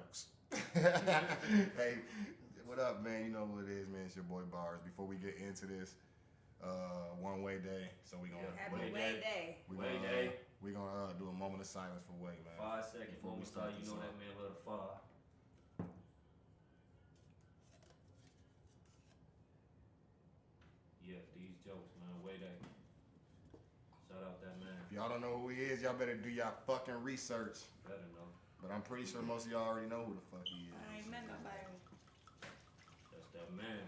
jokes. Hey, what up, man? You know what it is, man. It's your boy Bars. Before we get into this, one way day. So we gonna Happy Way Day. We gonna do a moment of silence for Way, man. 5 seconds before we start. You know that man love to fire. Yeah, these jokes, man. Way Day. Shout out that man. If y'all don't know who he is, y'all better do y'all fucking research. Better know. But I'm pretty sure most of y'all already know who the fuck he is. I ain't met nobody. That's that man.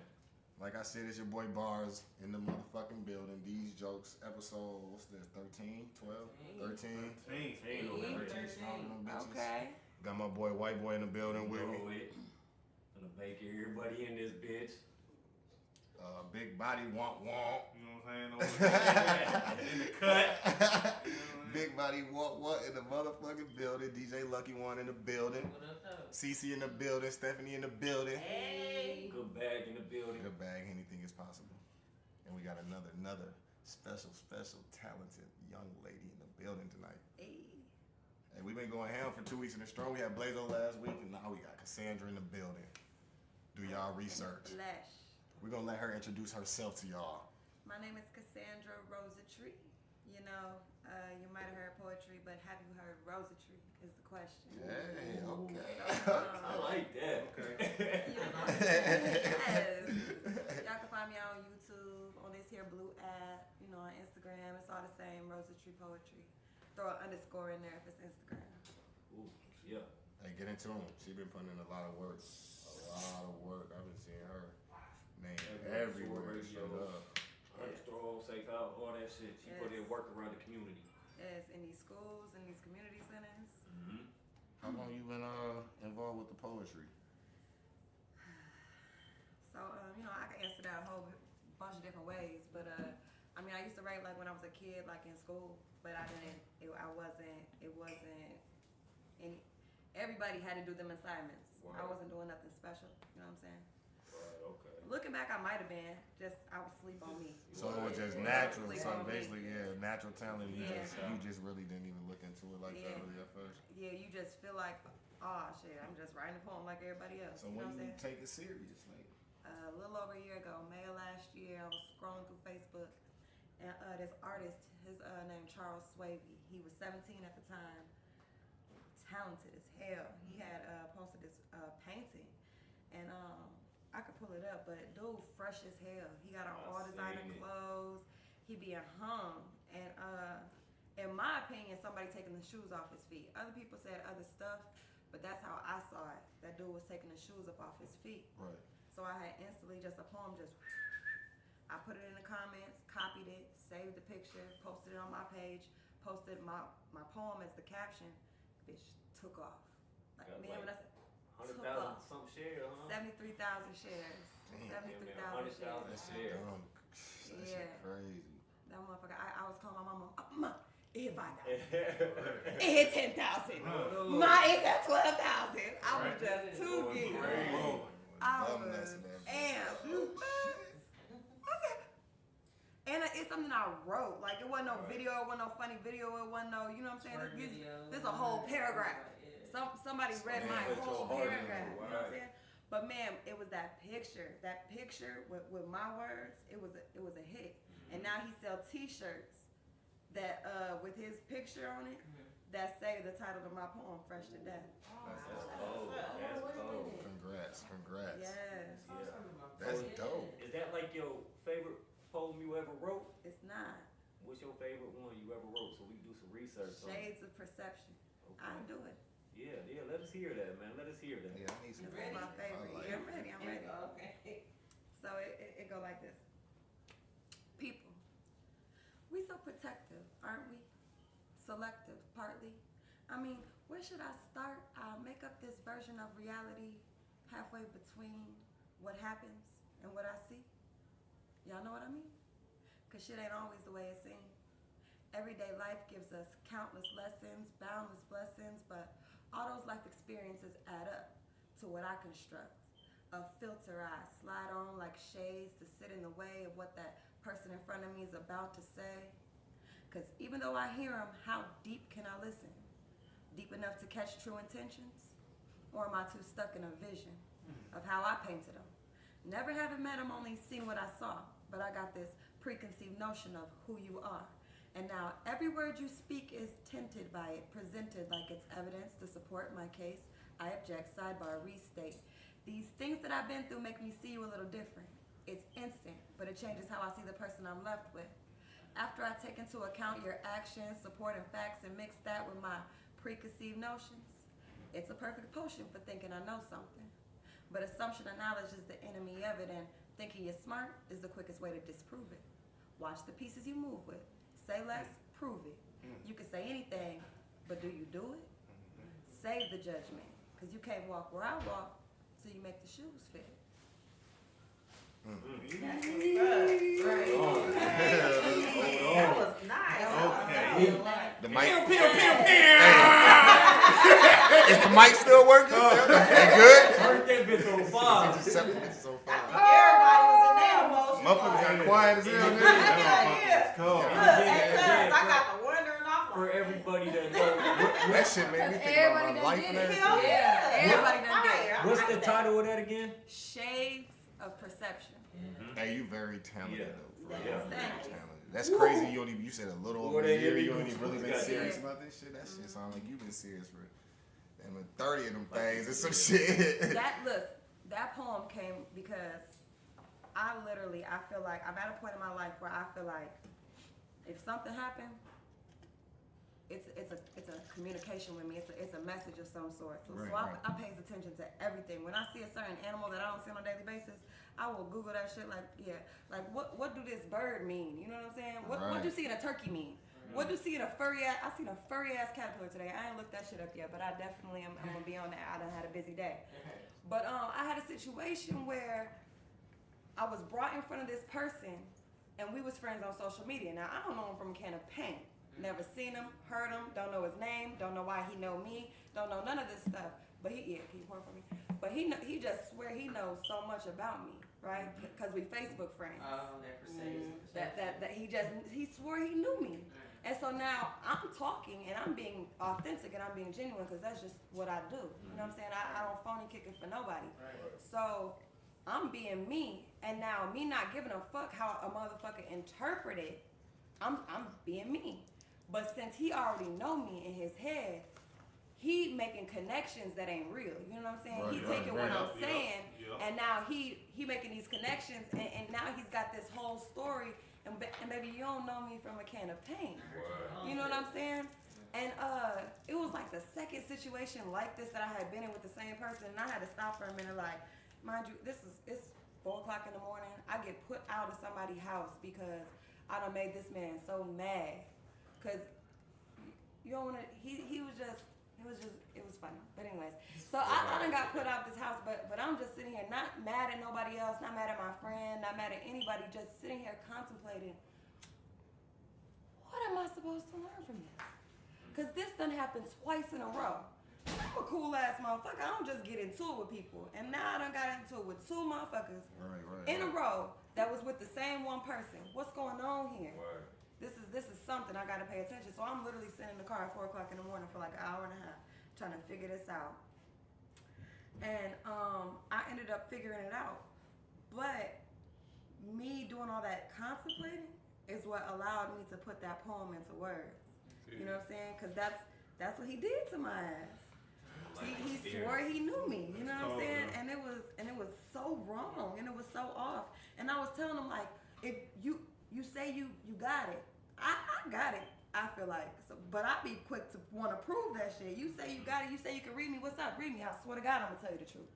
Like I said, it's your boy Bars in the motherfucking building. These jokes, episode, what's this, 13, 12, 13? 13. Okay. Got my boy White Boy in the building with me. Gonna bake everybody in this bitch. Big body womp womp. You know what I'm saying? In the cut. Big body womp in the motherfucking building. DJ Lucky One in the building. What up? Sisi in the building. Stephanie in the building. Hey. Good bag in the building. In the bag, anything is possible. And we got another special, talented young lady in the building tonight. Hey. Hey, we've been going ham for 2 weeks in a row. We had Blazo last week, and now we got Cassandra in the building. Do y'all research. Flesh. We're gonna let her introduce herself to y'all. My name is Cassandra Rosetry. You know, you might have heard poetry, but have you heard Rosetry is the question. Hey, okay. I like that. Okay. You know, yes. Y'all can find me on YouTube, on this here blue app, you know, on Instagram. It's all the same, Rosetry Poetry. Throw an underscore in there if it's Instagram. Ooh, yeah. Hey, get into him. She been putting in a lot of work. I've been seeing her name everywhere. Straight up. Underscore, safe out, all that shit. She put in work around the community. Yes, in these schools, in these community centers. Mm-hmm. How long you been involved with the poetry? So, you know, I can answer that a whole bunch of different ways, but I mean, I used to write like when I was a kid, like in school, but I didn't. It wasn't any. Everybody had to do them assignments. Wow. I wasn't doing nothing special. You know what I'm saying? Right, okay. Looking back, I might have been. Just I was sleep on me. So it was just natural. So basically, yeah, natural talent. You just really didn't even look into it like that really at first. Yeah, you just feel like, oh shit, I'm just writing a poem like everybody else. So you know when what I'm you saying? take it serious, like. A little over a year ago, May of last year, I was scrolling through Facebook, and this artist, his name Charles Swavey, he was 17 at the time, talented as hell. He had posted this painting, and I could pull it up, but dude, fresh as hell. He got on all designer clothes. He being hung, and in my opinion, somebody taking the shoes off his feet. Other people said other stuff, but that's how I saw it. That dude was taking the shoes up off his feet. Right. So I had instantly just a poem, I put it in the comments, copied it, saved the picture, posted it on my page, posted my poem as the caption. Bitch took off. Like, man, when I said 100,000 some shares, huh? 73,000 shares. Damn. 73,000 shares. That shit dumb. That shit crazy. That motherfucker, I was calling my mama, Mama, it hit 5,000. It hit 10,000. It at 12,000. I was just too geeked. I was amped. And it's something I wrote. Like, it wasn't no video, it wasn't no funny video, it wasn't no, you know what I'm saying? This a whole paragraph. Somebody read my whole paragraph, you know what I'm saying? But man, it was that picture with my words, it was a hit. And now he sells t-shirts that with his picture on it that say the title of my poem, Fresh to Death. That's cold. That's cold. Congrats. Yes. Yeah. That's dope. Is that like your favorite poem you ever wrote? It's not. What's your favorite one you ever wrote so we can do some research on it? Shades of Perception. Okay. I do it. Yeah, let us hear that, man. Let us hear that. Yeah, I need some. This is my favorite. Like Yeah, I'm ready. Okay. So it go like this. People, we so protective, aren't we? Selective, partly. I mean, where should I start? I'll make up this version of reality halfway between what happens and what I see. Y'all know what I mean? Because shit ain't always the way it seems. Everyday life gives us countless lessons, boundless blessings, but all those life experiences add up to what I construct. A filter I slide on like shades to sit in the way of what that person in front of me is about to say. Because even though I hear them, how deep can I listen? Deep enough to catch true intentions? Or am I too stuck in a vision of how I painted him? Never having met him, only seen what I saw. But I got this preconceived notion of who you are. And now every word you speak is tinted by it, presented like it's evidence to support my case. I object, sidebar, restate. These things that I've been through make me see you a little different. It's instant, but it changes how I see the person I'm left with. After I take into account your actions, support, and facts, and mix that with my preconceived notions, it's a perfect potion for thinking I know something. But assumption and knowledge is the enemy of it, and thinking you're smart is the quickest way to disprove it. Watch the pieces you move with. Say less, prove it. You can say anything, but do you do it? Save the judgment, because you can't walk where I walk till you make the shoes fit. That's what's up. Right. That was nice. Okay. The mic. Is the mic still working? That good? Turn that bitch on fire. Everybody was in their emotion. Motherfuckers got quiet as hell. Yeah. Cool. Look, hey, cuz, I got the wondering off. For everybody that knows. That shit made me think about my life and everything. Hell yeah. Everybody done did it. What's the title of that again? Shades of perception. Hey, you very talented though. Yeah. Very Thank you. talented. That's crazy. You only you said a little over Boy, a they year. really You ain't goofy. really been Yeah. serious about this shit. That shit sound like you've been serious for damn 30 of them things or some shit. That poem came because I feel like I'm at a point in my life where I feel like if something happened, it's a communication with me. It's a message of some sort. So, Right. I pay attention to everything. When I see a certain animal that I don't see on a daily basis, I will Google that shit. Like what do this bird mean? You know what I'm saying? What do you see in a turkey mean? What do you see in a furry ass? I seen a furry ass caterpillar today. I ain't looked that shit up yet, but I definitely am. I'm gonna be on that. I done had a busy day. But I had a situation where I was brought in front of this person, and we was friends on social media. Now I don't know him from a can of paint. Never seen him, heard him, don't know his name, don't know why he know me, don't know none of this stuff. But he pouring for me. But he just swear he knows so much about me, right? Because we Facebook friends. Oh, that perception. That he swore he knew me. And so now I'm talking and I'm being authentic and I'm being genuine because that's just what I do. You know what I'm saying? I don't phony kick it for nobody. So I'm being me, and now me not giving a fuck how a motherfucker interpreted, I'm being me. But since he already know me in his head, he making connections that ain't real. You know what I'm saying? He taking what I'm saying, and now he making these connections, and now he's got this whole story. And baby, you don't know me from a can of paint. You know what I'm saying? And it was like the second situation like this that I had been in with the same person, and I had to stop for a minute. Like, mind you, it's 4 o'clock in the morning. I get put out of somebody's house because I done made this man so mad. Cause you don't wanna. It was funny. But anyways, so I done got put out this house, but I'm just sitting here, not mad at nobody else, not mad at my friend, not mad at anybody, just sitting here contemplating, what am I supposed to learn from this? Cause this done happened twice in a row. I'm a cool ass motherfucker. I don't just get into it with people. And now I done got into it with 2 motherfuckers in a row that was with the same one person. What's going on here? This is something I gotta pay attention. So I'm literally sitting in the car at 4 o'clock in the morning for like an hour and a half trying to figure this out. And I ended up figuring it out. But me doing all that contemplating is what allowed me to put that poem into words. You know what I'm saying? Because that's what he did to my ass. He swore he knew me. You know what I'm saying? And it was so wrong and it was so off. And I was telling him, like, if you say you got it, I got it. I feel like, so, but I be quick to want to prove that shit. You say you got it. You say you can read me. What's up? Read me. I swear to God, I'm gonna tell you the truth.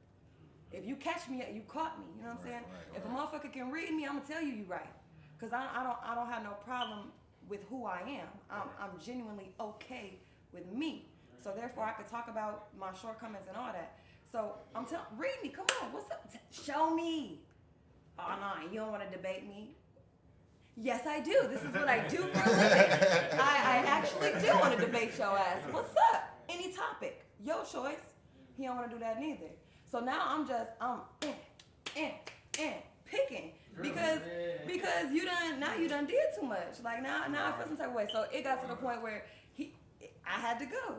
If you catch me, you caught me. You know what I'm saying? If a motherfucker can read me, I'm gonna tell you right. Cause I don't have no problem with who I am. I'm genuinely okay with me. So therefore, I could talk about my shortcomings and all that. So I'm telling, read me. Come on. What's up? Show me. Oh no, you don't want to debate me. Yes, I do. This is what I do for a living. I actually do want to debate your ass. What's up? Any topic. Your choice. He don't want to do that neither. So now I'm picking. Because you done did too much. Like now I feel some type of way. So it got to the point where I had to go.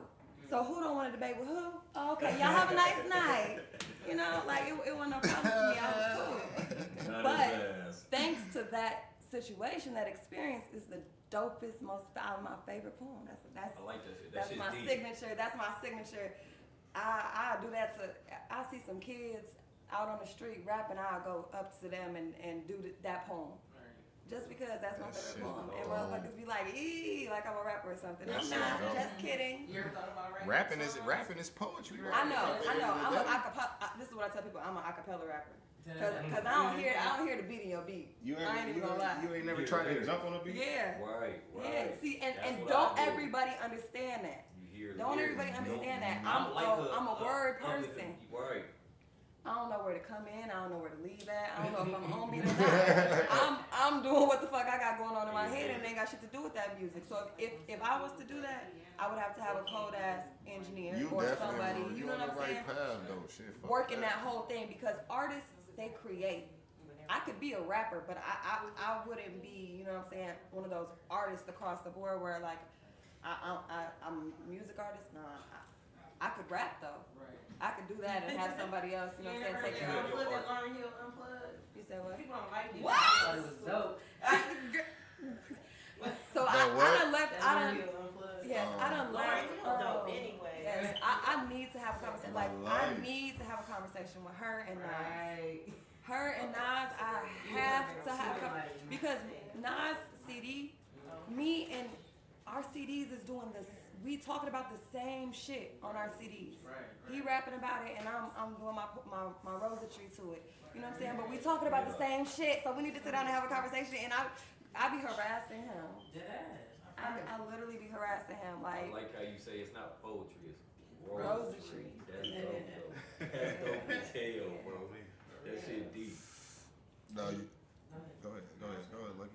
So who don't want to debate with who? Oh, okay, y'all have a nice night. You know, like it wasn't no problem for me. I was cool. But thanks to that situation, that experience is the dopest, most my favorite poem. That's I like that shit. That that's shit's my deep. signature. That's my signature. I do that to. I see some kids out on the street rapping. I'll go up to them and do that poem. Just because that's my favorite poem. And motherfuckers be like, "Ee, like I'm a rapper or something." I'm not. Just kidding. You ever thought about Rapping is poetry. Right? I know. I'm a acapella. This is what I tell people. I'm an acapella rapper. Cause I don't hear the beat in your beat. I ain't even gonna lie. You ain't never tried to jump on a beat? Yeah. Right. Yeah. See, and don't everybody understand that. Don't everybody understand that. I'm a word person. Right. I don't know where to come in. I don't know where to leave at. I don't know if I'm on beat or not. I'm doing what the fuck I got going on in my head, and it ain't got shit to do with that music. So if I was to do that, I would have to have a cold ass engineer or somebody. You know what I'm saying? Working that whole thing, because artists, they create. I could be a rapper, but I wouldn't be, you know what I'm saying, one of those artists across the board where like I'm a music artist. No, I could rap though. I could do that and have somebody else, you know what I'm saying, take care of it. You said what? People don't like it. What? I thought it was dope. So I done left. Yes, I done left. Dope anyway. Yes, I need to have a conversation. Like I need to have a conversation with her and Nas. Right. Her and Nas, I have to have a conversation because Nas CD, me and our CDs is doing this. We talking about the same shit on our CDs. He rapping about it, and I'm doing my Rosetry to it. You know what I'm saying? But we talking about the same shit, so we need to sit down and have a conversation. And I be harassing him. I literally be harassing him. I Like like how you say it's not poetry, it's Rosetry. That's dope, though. That's dope as hell, bro. That shit deep. No, you. Go ahead, Lucky.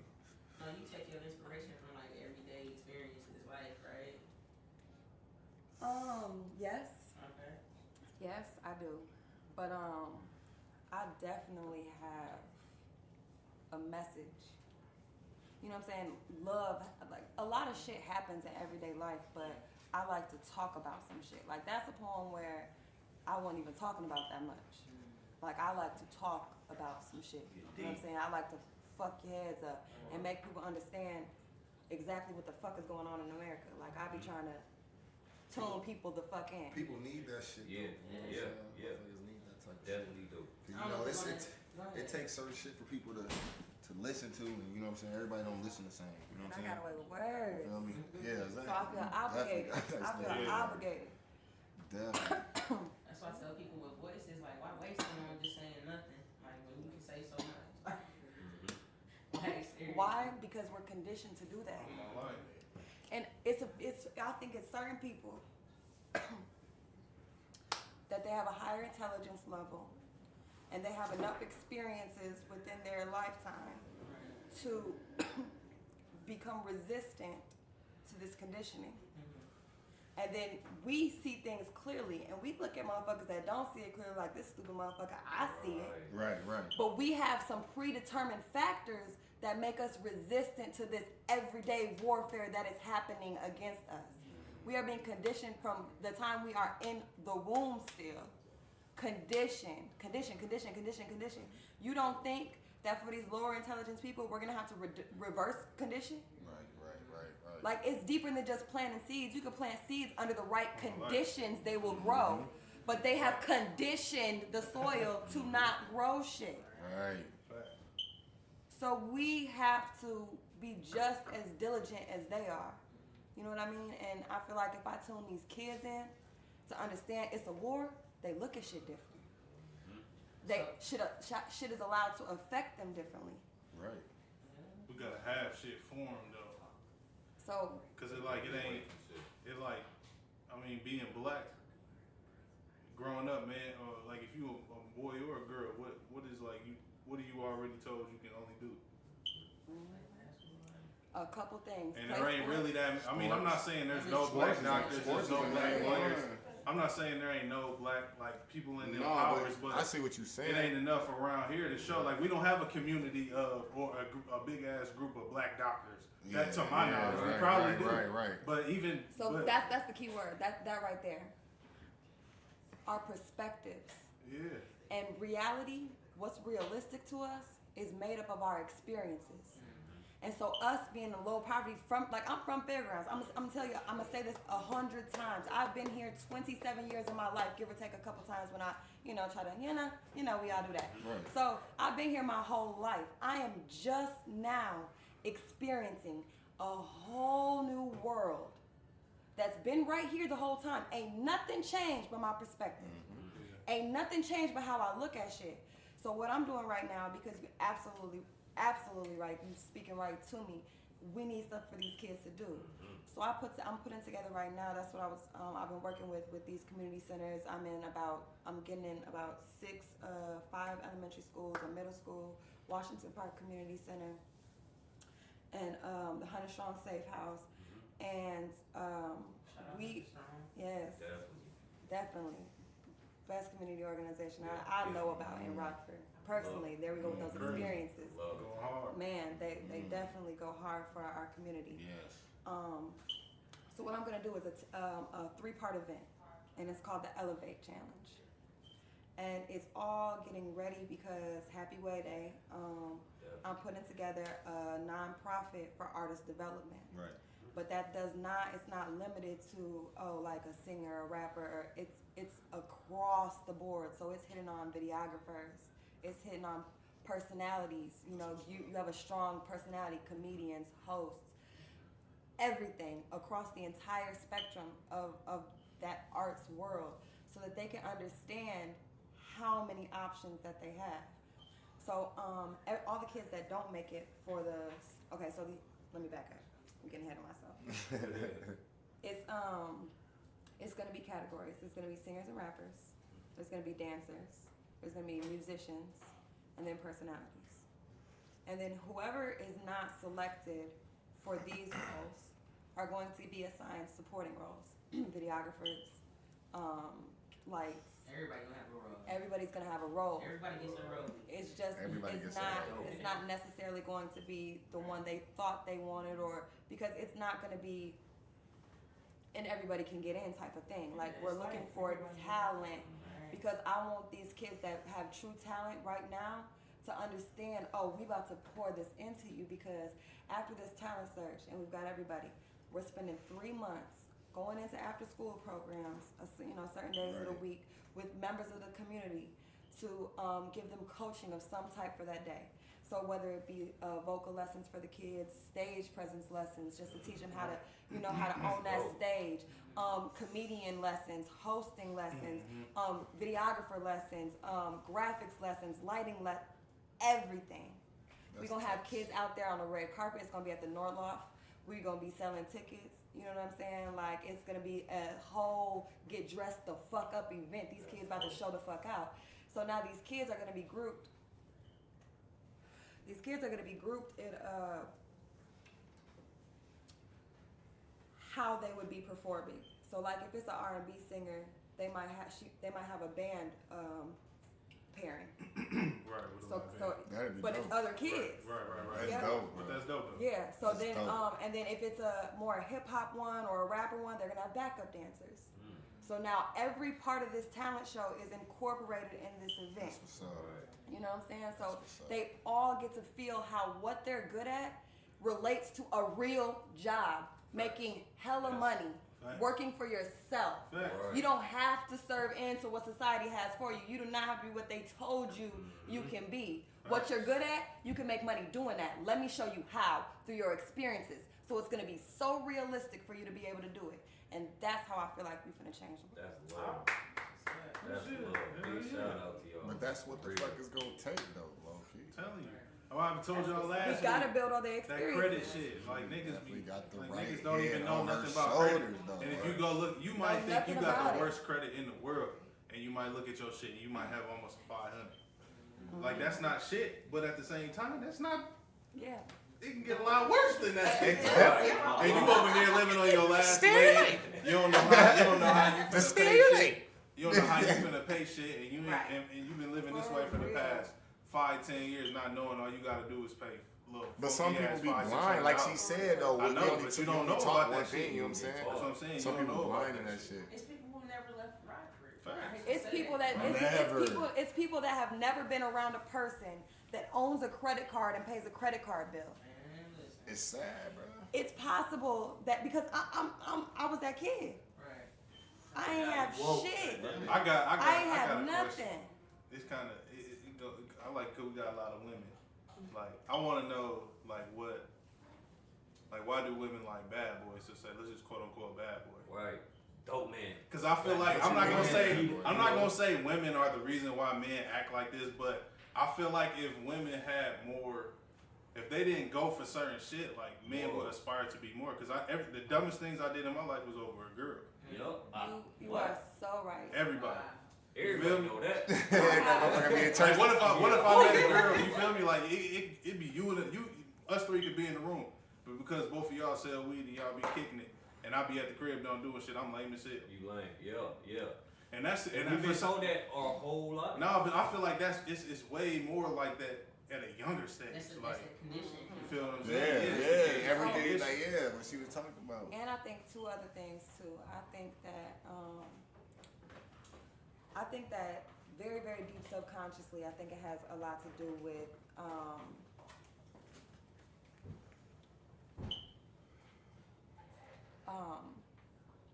No, you take your inspiration from like everyday experiences, life, right? Yes. Okay. Yes, I do. But I definitely have a message. You know what I'm saying? Love, like a lot of shit happens in everyday life, but I like to talk about some shit. Like that's a poem where I wasn't even talking about that much. Like I like to talk about some shit. You know what I'm saying? I like to fuck your heads up and make people understand exactly what the fuck is going on in America. Like I be trying to tune people the fuck in. People need that shit. Yeah. Need that type of Definitely do. shit. You know, it takes certain shit for people to listen to, and you know what I'm saying. Everybody don't listen the same. You know what I'm I saying? got away with words. Feel me? Yeah, exactly. So I feel obligated. Obligated. Definitely. That's why I tell people with voices, like, why waste them on just saying nothing? Like, when you can say so much. Like, seriously. Why? Because we're conditioned to do that. And I think it's certain people that they have a higher intelligence level and they have enough experiences within their lifetime to become resistant to this conditioning. And then we see things clearly, and we look at motherfuckers that don't see it clearly, like this stupid motherfucker, I see it. Right. But we have some predetermined factors that make us resistant to this everyday warfare that is happening against us. We are being conditioned from the time we are in the womb still. Conditioned. You don't think that for these lower intelligence people, we're gonna have to reverse condition? Right. Like it's deeper than just planting seeds. You can plant seeds under the right conditions, they will grow. But they have conditioned the soil to not grow shit. Right. So we have to be just as diligent as they are. You know what I mean? And I feel like if I tune these kids in to understand it's a war, they look at shit different. Shit is allowed to affect them differently. Right. We gotta have shit formed though. So, Cause being black, growing up, man, like if you a boy or a girl, what is like you? What are you already told you can only do? a couple things. And there ain't really that. I mean, I'm not saying there's no black doctors, there's no black lawyers. I'm not saying there ain't no black people in their powers, but I see what you're saying. It ain't enough around here to show. Like we don't have a community of or a big ass group of black doctors That to my knowledge, we probably do. Right. But even So that's the key word. That right there. Our perspectives. Yeah. And reality, what's realistic to us, is made up of our experiences. And so us being in low poverty, I'm from Fairgrounds. I'm gonna tell you, I'm gonna say this 100 times. I've been here 27 years of my life, give or take a couple times when I, try to, we all do that. Right. So I've been here my whole life. I am just now experiencing a whole new world that's been right here the whole time. Ain't nothing changed but my perspective. Ain't nothing changed but how I look at shit. So what I'm doing right now, because you're absolutely right, you're speaking right to me, we need stuff for these kids to do. So I'm putting together right now, that's what I've been working with these community centers. I'm getting in about 5 elementary schools, a middle school, Washington Park Community Center, and the 100 Strong Safe House. And yes, definitely. Best community organization I know about in Rockford. Personally, there we go with those experiences. Go hard. Man, they definitely go hard for our community. Yes. So what I'm gonna do is a 3-part event, and it's called the Elevate Challenge. And it's all getting ready because Happy Way Day. I'm putting together a nonprofit for artist development. Right. But it's not limited to, like a singer, a rapper. It's across the board. So it's hitting on videographers. It's hitting on personalities. You have a strong personality, comedians, hosts, everything across the entire spectrum of that arts world, so that they can understand how many options that they have. So all the kids that don't make it for let me back up. I'm getting ahead of myself. It's gonna be categories. It's gonna be singers and rappers. There's gonna be dancers. There's gonna be musicians, and then personalities. And then whoever is not selected for these roles are going to be assigned supporting roles, videographers, lights. Everybody's gonna have a role. Everybody gets a role. It's just Everybody gets a role. it's not necessarily going to be the one they thought they wanted, or because it's not gonna be and everybody can get in type of thing. Like, we're looking for talent, because I want these kids that have true talent right now to understand, we about to pour this into you, because after this talent search, and we've got everybody, we're spending 3 months going into after school programs, certain days of the week, with members of the community to give them coaching of some type for that day. So whether it be vocal lessons for the kids, stage presence lessons, just to teach them how to own that stage, comedian lessons, hosting lessons, videographer lessons, graphics lessons, lighting everything. We're gonna have kids out there on the red carpet. It's gonna be at the Norloft. We're gonna be selling tickets. You know what I'm saying? Like, it's gonna be a whole get dressed the fuck up event. These kids about to show the fuck out. So now these kids are gonna be grouped. These kids are gonna be grouped in how they would be performing. So like, if it's an R&B singer, they might have a band pairing. But it's other kids. Right. That's dope. But that's dope though. Yeah. So That's then, dope. and then if it's a more hip hop one or a rapper one, they're gonna have backup dancers. So now every part of this talent show is incorporated in this event. That's what's up. You know what I'm saying? So what's up. they all get to feel how what they're good at relates to a real job, making hella money, working for yourself. Right. You don't have to serve into what society has for you. You do not have to be what they told you you can be. What you're good at, you can make money doing that. Let me show you how, through your experiences. So it's gonna be so realistic for you to be able to do it. And that's how I feel like we're finna change them. That's love. That's love. Big shout out to y'all. But that's what the fuck is gonna take, though, low key. I'm telling you. I told y'all last We gotta week, build all the that experiences. credit shit. Like, niggas We got the like, right niggas don't even head know on nothing her about credit. shoulders, though, And if right? you go look, you might think you nothing got about the it. worst credit in the world, and you might look at your shit and you might have almost a 500. Like, that's not shit, but at the same time, that's not. Yeah. It can get a lot worse than that. Yeah. And you over here living on your last leg. You don't know how you finna pay shit. You don't know how you finna pay shit, and you Right. and you've been living this way for the past 5-10 years, not knowing all you gotta do is pay little. But some people funky-ass be 500, blind, like she 600. said though. I know, you only, but you don't know talk about one that thing. shit. You know what I'm saying? That's what I'm saying. Some you don't people know about blind in that shit. shit. It's people who never left Rockford. Facts. It's people that it's people that have never been around a person that owns a credit card and pays a credit card bill. Man, listen. It's sad, bro. It's possible that because I was that kid. Right. I ain't have shit. I I got ain't have a question. nothing. It's kind of I like 'cause we got a lot of women. Like I want to know like why do women like bad boys? To say let's just quote unquote bad boy. Right. Dope man. Because I feel like I'm not gonna say women are the reason why men act like this, but I feel like if women had more, if they didn't go for certain shit, like men would aspire to be more. Because the dumbest things I did in my life was over a girl. Yup. You are so right. Everybody. Everybody know that. Like, what if I met a girl? You feel me? Like it be you and us three could be in the room, but because both of y'all sell weed and y'all be kicking it, and I be at the crib don't doing shit, I'm lame as shit. You lame. Yeah. And that's And we've been told that our whole life. No, but I feel like it's way more like that at a younger stage. That's a Like condition. you feel what I'm saying? Yeah. Everything like what she was talking about. And I think two other things too. I think that very, very deep subconsciously, I think it has a lot to do with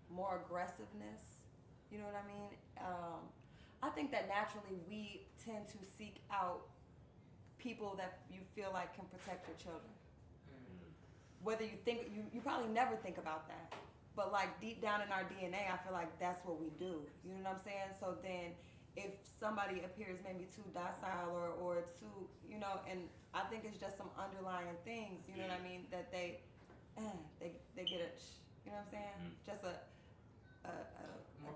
more aggressiveness. You know what I mean? I think that naturally we tend to seek out people that you feel like can protect your children. Whether you think, you probably never think about that, but like deep down in our DNA, I feel like that's what we do. You know what I'm saying? So then if somebody appears maybe too docile or too, you know, and I think it's just some underlying things, you know what I mean, that they get a, you know what I'm saying? Just a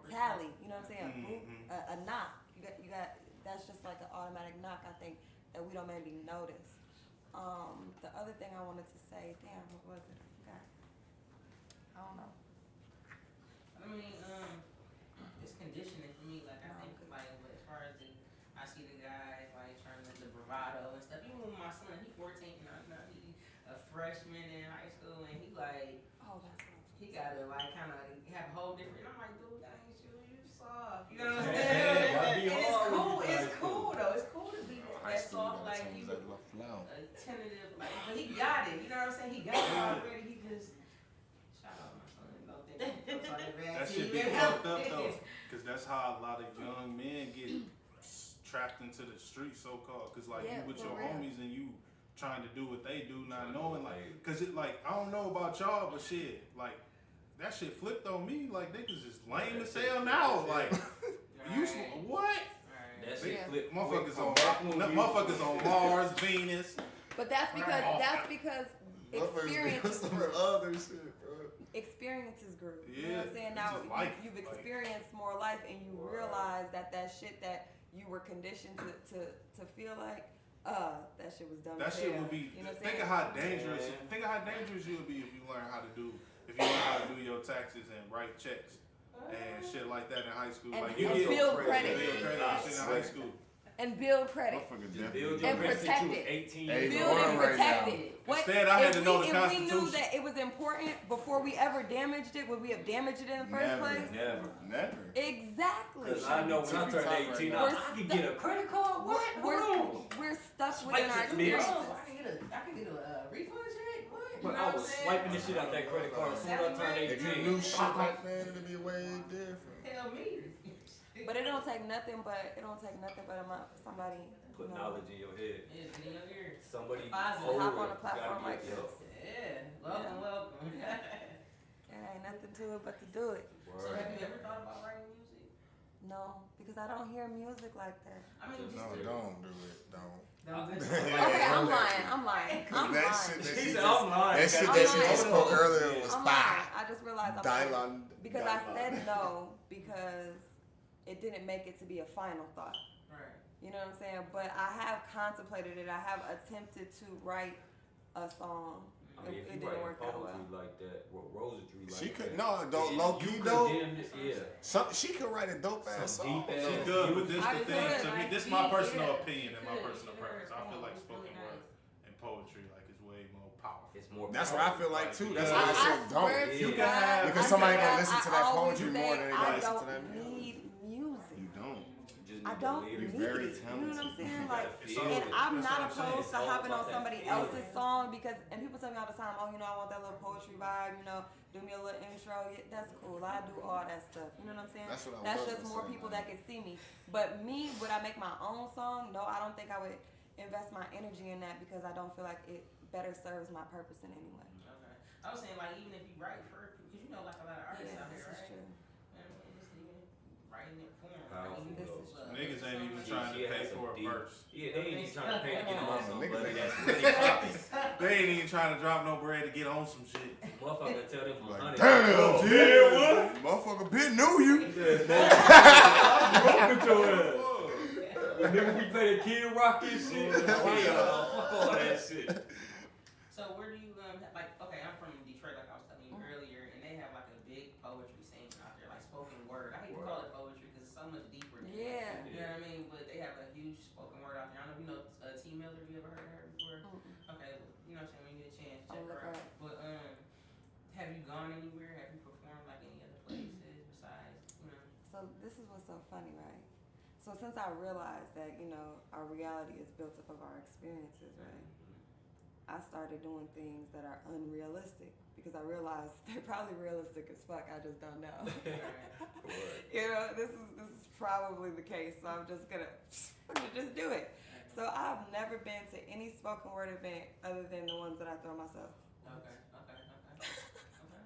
tally, you know what I'm saying? A boop, a knock. You got that's just like an automatic knock. I think that we don't maybe notice. The other thing I wanted to say, damn, what was it? I don't know. I mean, it's conditioning for me. Like I think, like as far as I see the guys like trying to the bravado and stuff. Even with my son, he's 14, now he a freshman in high school, and he like, he gotta like kind of have a whole different. I'm like, dude, that ain't you soft. You know what I'm saying? It's cool. It's cool though. It's cool to be that soft, like you, tentative, like. But he got it. You know what I'm saying? He got it already. He just. That shit be fucked up though, cause that's how a lot of young men get trapped into the street, so called. Cause like you with your homies and you trying to do what they do, not knowing like, cause it like I don't know about y'all, but shit, like that shit flipped on me. Like niggas is lame as hell now. Like you what? That shit flipped. Motherfuckers on Mars, Venus. But that's because experiences grew. Experiences grew. You know what I'm saying? Now you've experienced more life and you realize that shit that you were conditioned to feel like, that shit was dumb. That shit would be. You know think of how dangerous. Think of how dangerous you'll be if you learn how to do your taxes and write checks and shit like that in high school. And like you build credit. Build credit and shit in high school. And build credit. And protect it. 18 Build and protect it. Instead, I had to know the Constitution. If we knew that it was important before we ever damaged it, would we have damaged it in the first place? Never. Exactly. Because I know when I turned 18, I could get a credit card. What? We're stuck within our experiences. I can get a refund check. What? But I was swiping this shit out that credit card as soon as I turned 18. If you knew shit like man, it'd be way different. Tell me. But it don't take nothing but somebody Put knowledge in your head. It's in your ear. Somebody hop on a platform like this. Yeah. Welcome. There ain't nothing to it but to do it. So have you ever thought about writing music? No, because I don't hear music like that. I mean, don't do it. Don't. Okay, I'm lying. She said I'm lying. That shit that she just spoke earlier was fire. I just realized because I said no because it didn't make it to be a final thought. Right. You know what I'm saying? But I have contemplated it. I have attempted to write a song. I mean, if you didn't work that well. like that, Rosetry like she could that. low key though. Yeah. She could write a dope ass song. She could, but this the thing. To me, this is my personal opinion and my personal preference. I feel like spoken word and poetry like is way more powerful. It's more. That's what I feel like too. That's Yeah. why I said swear don't. to You can God, have- Because I somebody said gonna listen to that always poetry say more than they I listen to don't that music. need music. You don't. Just I don't need need the You're very it. You know what I'm talented. saying? You Like, gotta feel and it. I'm That's not what I'm saying. opposed to It's all hopping on about that somebody feeling. else's song because, and people tell me all the time, oh, you know, I want that little poetry vibe, you know, do me a little intro. Yeah, that's cool. I do all that stuff. You know what I'm saying? That's what I That's was just gonna more say, people man. that can see me. But me, would I make my own song? No, I don't think I would invest my energy in that because I don't feel like it better serves my purpose in any way. Okay. I was saying like even if you write for, because you know like a lot of artists Yeah, out this here, is right? true. And just even writing it for them. Powerful, Like, This though. is true. Niggas ain't even She- trying to she pay has some for a deep- verse. Yeah, they ain't even trying to pay to get on some, Niggas but ain't- that's really popping. They ain't even trying to drop no bread to get on some shit. Motherfucker tell them for Like, 100. damn, Oh, yeah, motherfucker, been knew you. Nigga, we play the Kid Rock and shit. Hell, fuck all that shit. So where do you like? Okay, I'm from Detroit, like I was telling you earlier, and they have like a big poetry scene out there, like spoken word. I hate to call it poetry because it's so much deeper than that. Yeah. You know what I mean? But they have a huge spoken word out there. I don't know if you know T Miller. You ever heard of her before? Okay, well, you know what I'm saying? When you get a chance, check her out. But have you gone anywhere? Have you performed like any other places besides? You know? So this is what's so funny, right? So since I realized that, you know, our reality is built up of our experiences, right? I started doing things that are unrealistic because I realized they're probably realistic as fuck. I just don't know. You know, this is probably the case. So I'm just gonna just do it. So I've never been to any spoken word event other than the ones that I throw myself. Okay.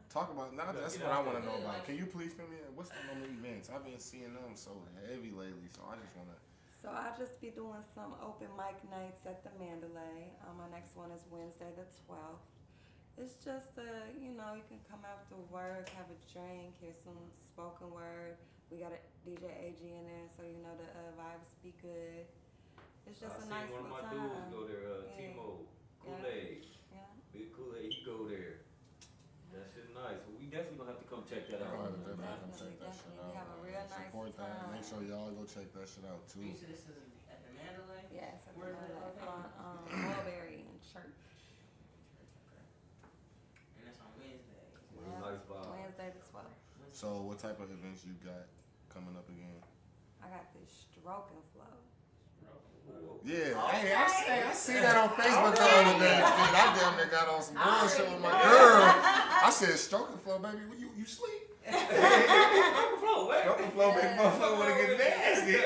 Talk about now. That's what I want to know about. Can you please fill me in? What's on the events? I've been seeing them so heavy lately, so I just want to. So I'll just be doing some open mic nights at the Mandalay. My next one is Wednesday the 12th. It's just you know, you can come after work, have a drink, hear some spoken word. We got a DJ AG in there, so you know the vibes be good. It's just a nice one little of my time. dudes go there, Yeah. Timo, Kool-Aid. Yeah. Big Kool-Aid, he go there. That shit nice. Well, we definitely gonna have to come check that out. Definitely. We have a real nice Support that. time. Make sure y'all go check that shit out too. You said this is at the Mandalay? Yes, at the Where's it Mandalay located? on Mulberry and Church. And that's on Wednesday. Real nice vibe. Wednesday the 12th. So, what type of events you got coming up again? I got this stroke and flow. Yeah, hey, I see that on Facebook the other day. I damn near got on some bullshit with my girl. I said, stroking flow, baby, you sleep? Stroking flow, wait. Stroking flow, baby, motherfucker wanna get nasty.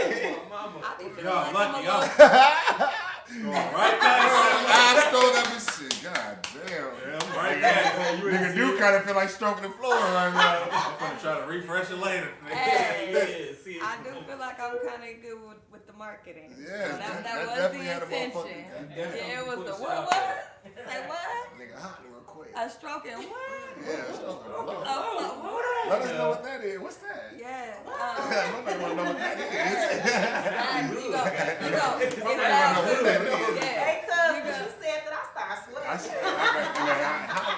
Mama. I be feeling Y'all like lucky, I'm a y'all little- going right past I stole that bitch shit. God damn. Yeah, I'm right past. Nigga do kind of feel like stroking the floor right now. I'm gonna try to refresh it later. Hey, Yeah, see it. I do feel like I'm kind of good with the marketing. Yeah, So that that was definitely the had a intention. motherfucking- Yeah, it was the Push what? out What? Say what? Nigga, hot real quick. A stroke and what? Yeah, stroking the floor. What? Let us know what that is. What's that? Yeah. Nobody wanna know what that is. Exactly. You go. Exactly. Nobody wanna know what that is. Yeah. Hey, cuz, you said that I started I sweating. said,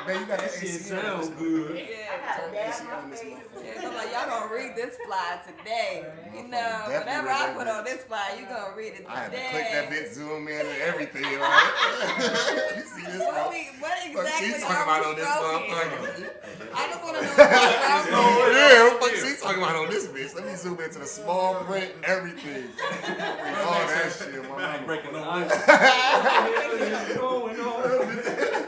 man, you got that That shit AC on. sounds good. Yeah. Turn the AC on this Yeah, motherfucker. so I'm like, y'all gonna read this fly today. You know, Definitely whatever read I that put bitch. on this fly, you gonna read it today. I had to click that bitch, zoom in, and everything. Right? You see this? What What exactly she talking are about we on this stroking? motherfucker? I just wanna know what y'all stroking. Yeah, what she talking about on this bitch? Let me zoom into the small print, everything. All that shit, my I mama. ain't breaking no What rules. is going on?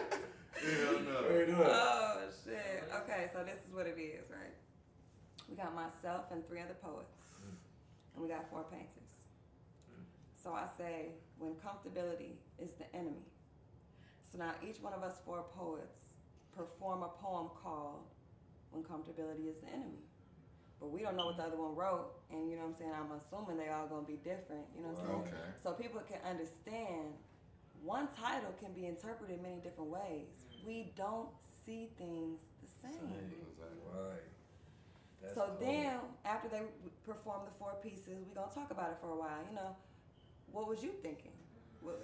Hell no. Oh shit. Okay, so this is what it is, right? We got myself and 3 other poets. And we got 4 painters. So I say when comfortability is the enemy. So now each one of us 4 poets perform a poem called When Comfortability is the Enemy. But we don't know what the other one wrote, and you know what I'm saying? I'm assuming they all gonna be different, you know what I'm saying? Okay. So people can understand one title can be interpreted many different ways. We don't see things the same. Right. That's So cool. then, after they perform the 4 pieces, we're gonna talk about it for a while. You know, what was you thinking? What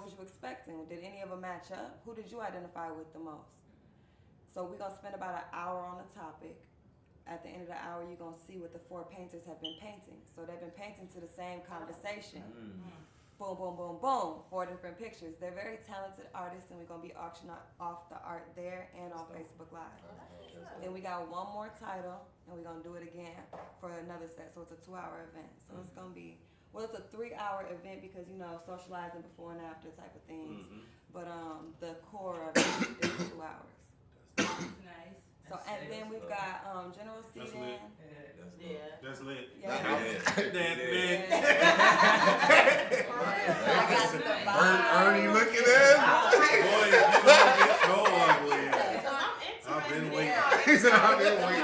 was you expecting? Did any of them match up? Who did you identify with the most? So we're gonna spend about an hour on the topic. At the end of the hour, you're gonna see what the 4 painters have been painting. So they've been painting to the same conversation. boom, boom, boom, boom, 4 different pictures. They're very talented artists, and we're gonna be auctioning off the art there and on Facebook Live. Then we got one more title, and we're gonna do it again for another set. So it's a 2-hour event. So it's gonna be, well, it's a 3-hour event because socializing before and after type of things. But the core of it is 2 hours. Nice. So and then we've got general seating. Yeah. That's lit. Yeah. That's lit. Ernie looking at Boy, you know it's so ugly. I've been waiting. He said, I've been waiting.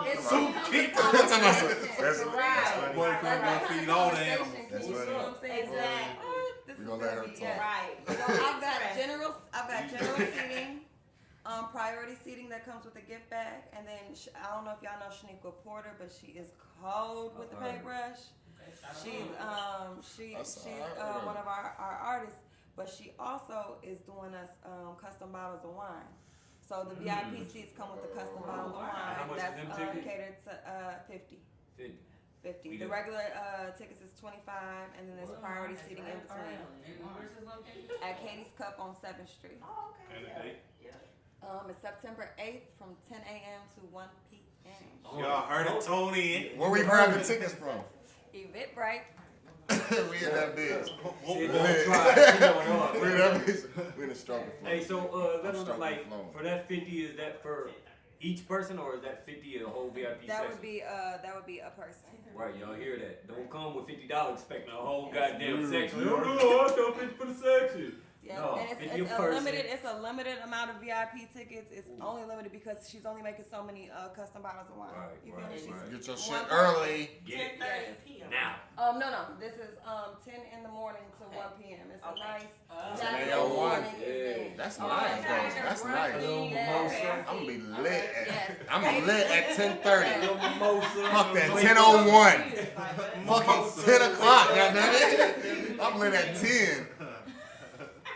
It's Soup keep That's my boyfriend gonna feed all the animals. That's You know what I'm saying? Exactly. This We is gonna let her gonna be- talk. Right. So I've got general seating, priority seating that comes with a gift bag, and then I don't know if y'all know Shaniqua Porter, but she is cold with the paintbrush. She's one of our artists, but she also is doing us custom bottles of wine. So the VIP seats come with a custom bottle of wine. How much That's is them tickets? catered to 50. 50. We The do. regular tickets is 25, and then there's priority seating in between. Where's this located? At Katie's Cup on 7th Street. Oh, okay. And a date. It's September 8th from 10 a.m. to 1 p.m. Y'all heard it, Tony. Where we grab the tickets from? Eventbrite. We in that bitch. Shit, don't try. You know what? We in that bitch. We in the struggle flow. Hey, so let them know, Struggle like, flow. for that 50, is that for each person or is that 50 a whole VIP That section? would be a person. Right, y'all hear that? Don't come with $50 expecting a whole goddamn Mm, section. yeah. Oh no, I thought 50 for the section. Yeah, No, and 50 it's a a person. limited. It's a limited amount of VIP tickets. It's only limited because she's only making so many custom bottles of wine. Right, You feel right, me? She's right. Get your one shit person. early. Get it 10:30 p.m. now. No. This is 10 in the morning to 1 p.m. It's a nice Saturday Saturday at 1. morning Yeah. event. That's Oh, nice, yeah. though. That's nice. Yeah. I'm gonna be lit Yes. at. I'm lit at 10:30. Little mimosa. Fuck that 10:01. Fucking 10 o'clock. Goddamn it. I'm lit at 10.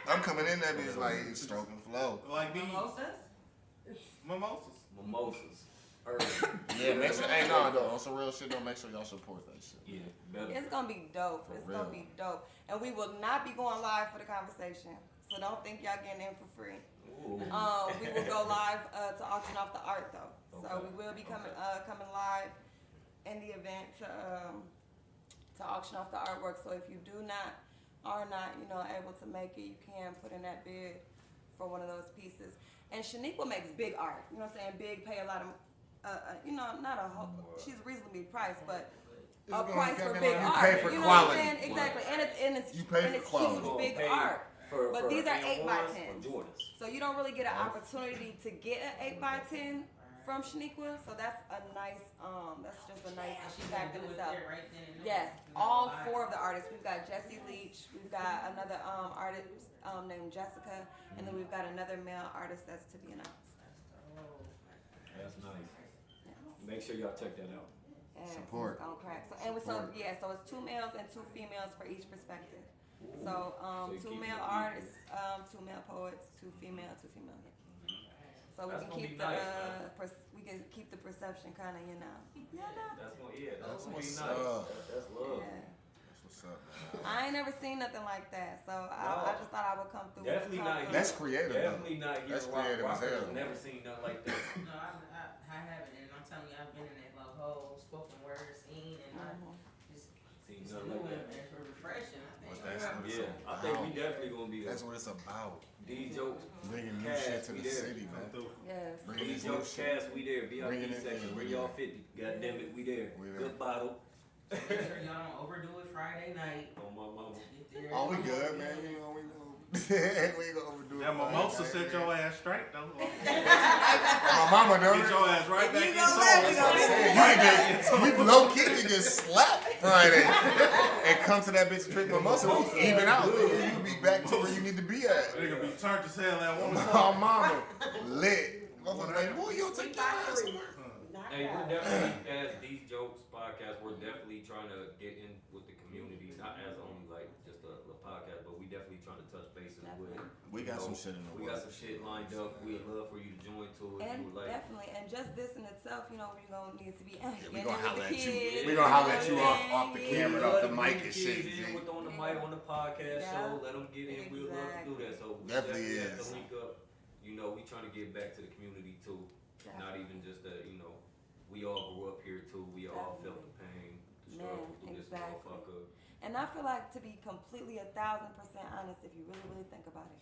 I'm coming in that bitch like stroking flow. Like these Mimosas? mimosas. Mimosas. Early. Yeah, make sure. Hey, no, on some real shit, though. Make sure y'all support that shit. Yeah, better. It's gonna be dope. It's real. gonna be dope. And we will not be going live for the conversation. So don't think y'all getting in for free. Ooh. We will go live to auction off the art though. So Okay. we will be coming live in the event to auction off the artwork. So if you are not able to make it, you can put in that bid for one of those pieces. And Shaniqua makes big art. You know what I'm saying? Big, pay a lot of not a whole, she's reasonably priced, but a price for big You art. pay for you know quality. what I'm saying? Exactly. And it's You pay for it's quality. huge, big Pay art. But for these are 8 by M1s 10s. or Jordans. So you don't really get an opportunity to get an 8 by 10 from Shaniqua. So that's a nice, that's just a nice fact in itself. Right then and there. Yes, all 4 of the artists. We've got Jessie Leach. We've got another artist named Jessica, and then we've got another male artist that's to be announced. That's nice. Make sure y'all check that out. And Support. it's on crack. So so it's 2 males and 2 females for each perspective. So you 2 keep male it artists, 2 male poets, 2 female. So we That's can gonna keep be the nice, we can keep the perception kind of That's gonna be That's nice. what's That's up. love. Yeah. That's what's up, man. I ain't never seen nothing like that, so I just thought I would come through. Definitely not That's creative, though. Definitely not here. That's creative as hell. I've never seen nothing like that. No, I haven't, and I'm telling you, I've been in that like whole spoken word scene, and I just Seen it's nothing new like and that. refreshing. I think. That's what it's Yeah, I think we definitely gonna be there. That's what it's about. D jokes, Bringing new Cash, shit to we the there. city, man. Yes. Bringing D this new jokes, shit. cast, we there. Bringing VIP it section, in, bring we y'all there. 50. God damn it, we there. We there. Good bottle. Make sure y'all don't overdo it Friday night. On my mama. Get there. Oh, we good, man. You know, we ain't gonna overdo it. That mimosa set your ass straight though. My mama done Get it. your ass right If back you in gonna soul. let me That's what I'm go saying. You low key can get slapped Friday and come to that bitch and drink mimosa. Even out, you be back to where you need to be at. Nigga be turned as hell at 1 My o'clock. mama lit. Motherfuckers like, boy, you don't take your ass somewhere. Hey, we're definitely, as these jokes podcast, we're definitely trying to get in with the community, not as only like just a podcast, but we definitely trying to touch bases with. We got some shit in the We got works. some shit lined up. We'd love for you to join to it. And You would like. definitely, and just this in itself, we're gonna need to be. We gonna holler at you. kids, We gonna holler at you you know what I'm off the We camera, love off the to mic bring and kids shit. in with on the somebody on the podcast Yeah. show, let them get in. We'd love to do that. So we Definitely have is. to link up. You know, we trying to get back to the community too. Yeah. Not even just that, you know, we all grew up here too. We all felt the pain, the struggle through this motherfucker. And I feel like, to be completely 1,000% honest, if you really think about it,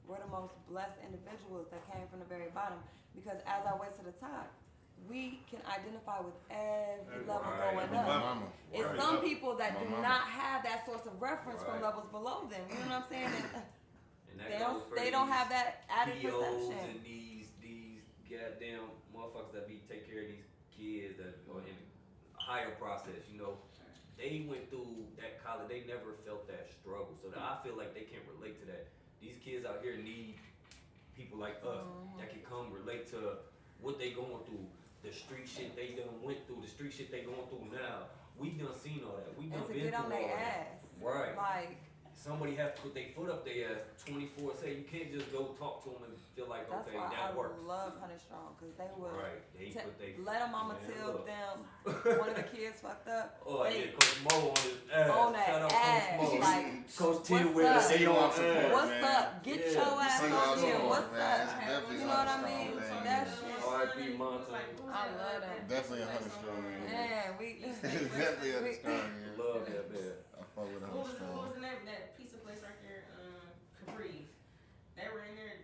we're the most blessed individuals that came from the very bottom. Because as I went to the top, we can identify with every level going up. It's some people that do not have that source of reference from levels below them. You know what I'm saying? And they don't have that added POs perception. and these goddamn motherfuckers that be take care of these kids that are in a higher process. You know, they went through that college. They never felt that struggle, so that I feel like they can't relate to that. These kids out here need people like us that can come relate to what they going through. The street shit they done went through, the street shit they going through now. We done seen all that. We done And to been get on through all their that. ass. Right. Like, somebody has to put their foot up their ass 24. Say you can't just go talk to them and feel like that's okay why that I works. love Honey Strong, because they would Right. They put they let a mama man, tell look. them one of the kids fucked up. Oh they, yeah, Coach Mo on his ass. on that Shout out ass, Coach Mo. like, Coach T what's with up? us. They on What's ass. up? what's man. up? Get Yeah. your ass Sing on out here. support, What's man. up? It's definitely You know what I Honey mean? Strong, That man. shit. R.I.P. Monte. I love them. Definitely a Honey Strong, man. Man, we Definitely a Honey Strong, man. Love that man. I fuck with a What Honey was Strong. the name of that pizza place right there? Capri's. They were in there.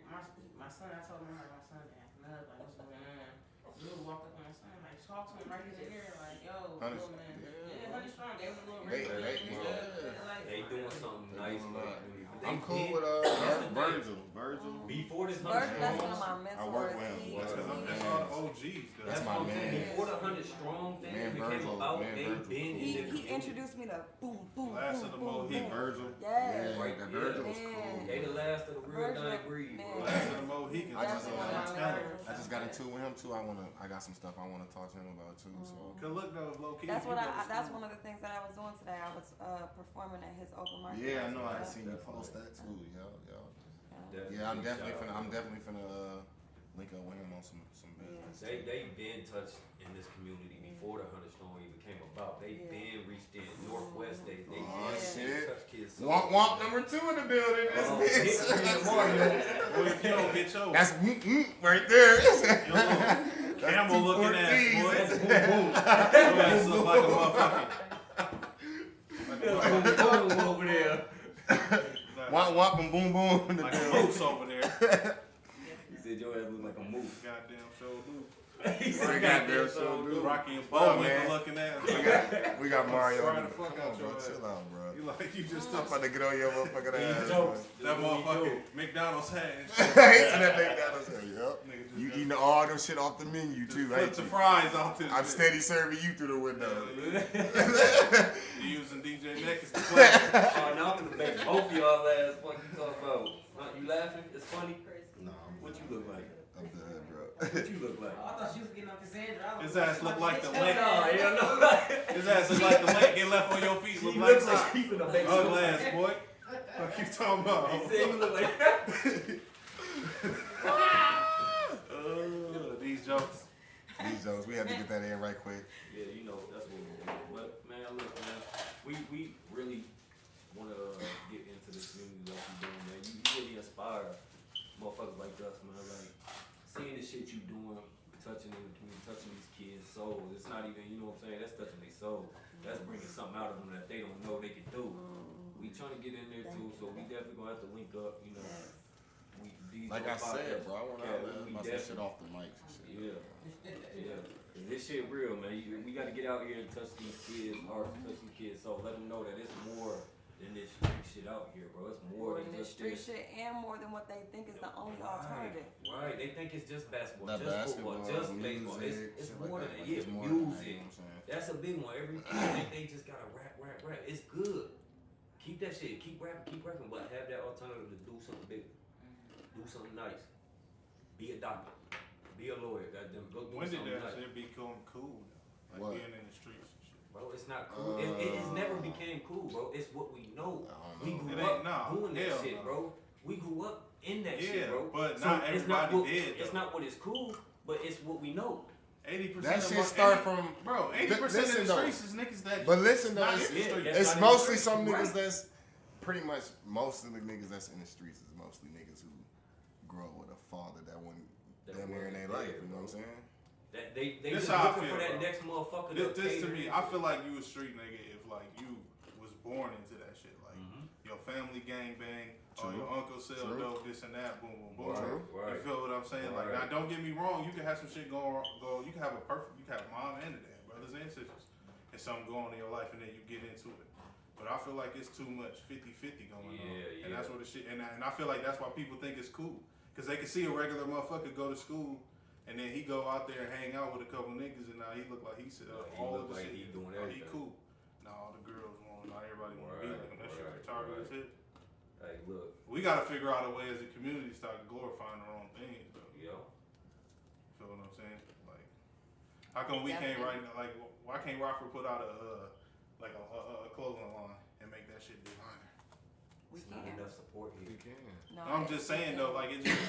My son, I told him, I'm like, my son, man, like, what's going on? Dude walked up on my son, like, talk to him right in here, like, yo, Honey little man. Strong, Yeah, Honey Strong. They was a little They- ring they- and stuff. Like, They doing something nice for the community. But I'm they cool did- with Virgil. Before this Virgil, Honey that's Strong, one of my I mentors. work with him. He- That's That's my that's man. all the OGs. That's that's my what I'm saying. man. Before the 100 Strong thing Man, became Virgil, about, man, they Virgil been cool. in the He community. introduced me to boom, boom, Last boom, of the boom, Mohican. boom. Virgil. Yes. Right, the yeah. Virgil was Man. cool. They the last of the real Virgil, dying breed. man. bro. Last of the Mohicans. I just got into with him too. I got some stuff I wanna talk to him about too. So Cause look though, low key. That's you what go to that's school. one of the things that I was doing today. I was performing at his open market. yeah, I know. I Yeah. seen you post that too. Yeah. Definitely Yeah, I'm shout definitely out. finna link up with him on some business. They been touched in this community before the 100 Strong even came about. They been reached in Northwest. They Oh, been shit. touched kids. So Womp number 2 in the building. This Oh, bitch. hit Mario. Boy, if you don't get your That's right there. your little camel looking ass, boy. That's Your boom boom. ass look like a motherfucking. Boom boom over there. Womp and boom boom in the Like a building. moose over there. He said your ass look like a moose. Goddamn show dude. He said Right, goddamn goddamn so so dude. Rocky and Oh, Bullwinkle man. looking ass. We got Mario. Fry in the the- fuck Come out on, bro. your ass. Chill out, bro. You like you just I'm took about to get on your motherfucking These ass. jokes. that motherfucking McDonald's hat and He shit. said that McDonald's. Yup. Nigga just You got- eating all them shit off the menu too, Flip ain't the you? fries off this I'm shit. steady serving you through the window. You using DJ Neck as the play. Oh, now I'm gonna make both of y'all ass. What you talking about? You laughing? It's funny. No, What you look like? I'm dead, bro. What you look like? I thought she was getting on Cassandra. I was His like, ass look like the bitch, leg. No, yeah, no. His ass look like the leg get left on your feet. He Look looks like like he's in a big ugly ass boy. What you talking about? He said he look like. These jokes. These jokes, we have to get that in right quick. Yeah, you know that's what we're doing. But man, look, man, we really want to get into this community like you doing, man. You really inspire motherfuckers like us, man. Like seeing the shit you doing, touching in the community, touching these kids' souls. It's not even, you know what I'm saying? That's touching their soul. That's bringing something out of them that they don't know they can do. We trying to get in there too, so we definitely gonna have to link up. You know, these Like I said, bro, I want Yeah, to we bust that shit definitely- off the mics and shit. Yeah. Yeah, 'cause this shit real, man. We got to get out here and touch these kids' hearts, touch these kids' soul. Let them know that it's more than this street shit out here, bro. It's more than This just street this. shit and more than what they think is the only alternative. Right. They think it's just basketball, That just basketball, football, just baseball. music, It's shit more like than that. that. Yeah, It's more than that, music. you know what I'm saying? That's a big one. Every kid think they just gotta rap. It's good. Keep that shit. Keep rapping, but have that alternative to do something big, do something nice. Be a doctor. Be a lawyer. Goddamn, go do When did something that nice. shit become cool? Like What? being in the streets and shit. Bro, it's not cool. It has never became cool, bro. It's what we know. I We don't know. grew It ain't- up nah, doing that hell shit, no. bro. We grew up in that Yeah, shit, bro. but So not it's not everybody what, did, It's though. not what is cool, but it's what we know. 80% That of shit my- start 80 from. Bro, 80% listen of the though. streets is niggas that But listen though, not it's, in the streets. That's it's not mostly even some right. niggas pretty much most of the niggas that's in the streets is mostly niggas who grow with a father that wasn't damn near in their life. You know what I'm saying? That they This just how I looking feel, for that bro. next motherfucker. This to me, I feel like you a street nigga if like you was born into that shit. Like your family gang bang, or your uncle sell dope, this and that, boom, boom, boom. Right. You feel what I'm saying? Like now, don't get me wrong. You can have some shit go. You can have you can have a mom and a dad, brothers and sisters, and something go on in your life, and then you get into it. But I feel like it's too much 50-50 going on, and that's what the shit. And I feel like that's why people think it's cool, cause they can see a regular motherfucker go to school. And then he go out there and hang out with a couple niggas, and now he look like he said all of the shit. He doing He everything. cool. Now all the girls want, not everybody want to be like him. That shit retarded as shit. Hey, look. We gotta figure out a way as a community to start glorifying our own things, though. Yo. Feel what I'm saying? Like, how come we can't like? Why can't Rockford put out a clothing line and make that shit designer? We It's not can. enough support here. You can. No, I'm just saying though, like it just.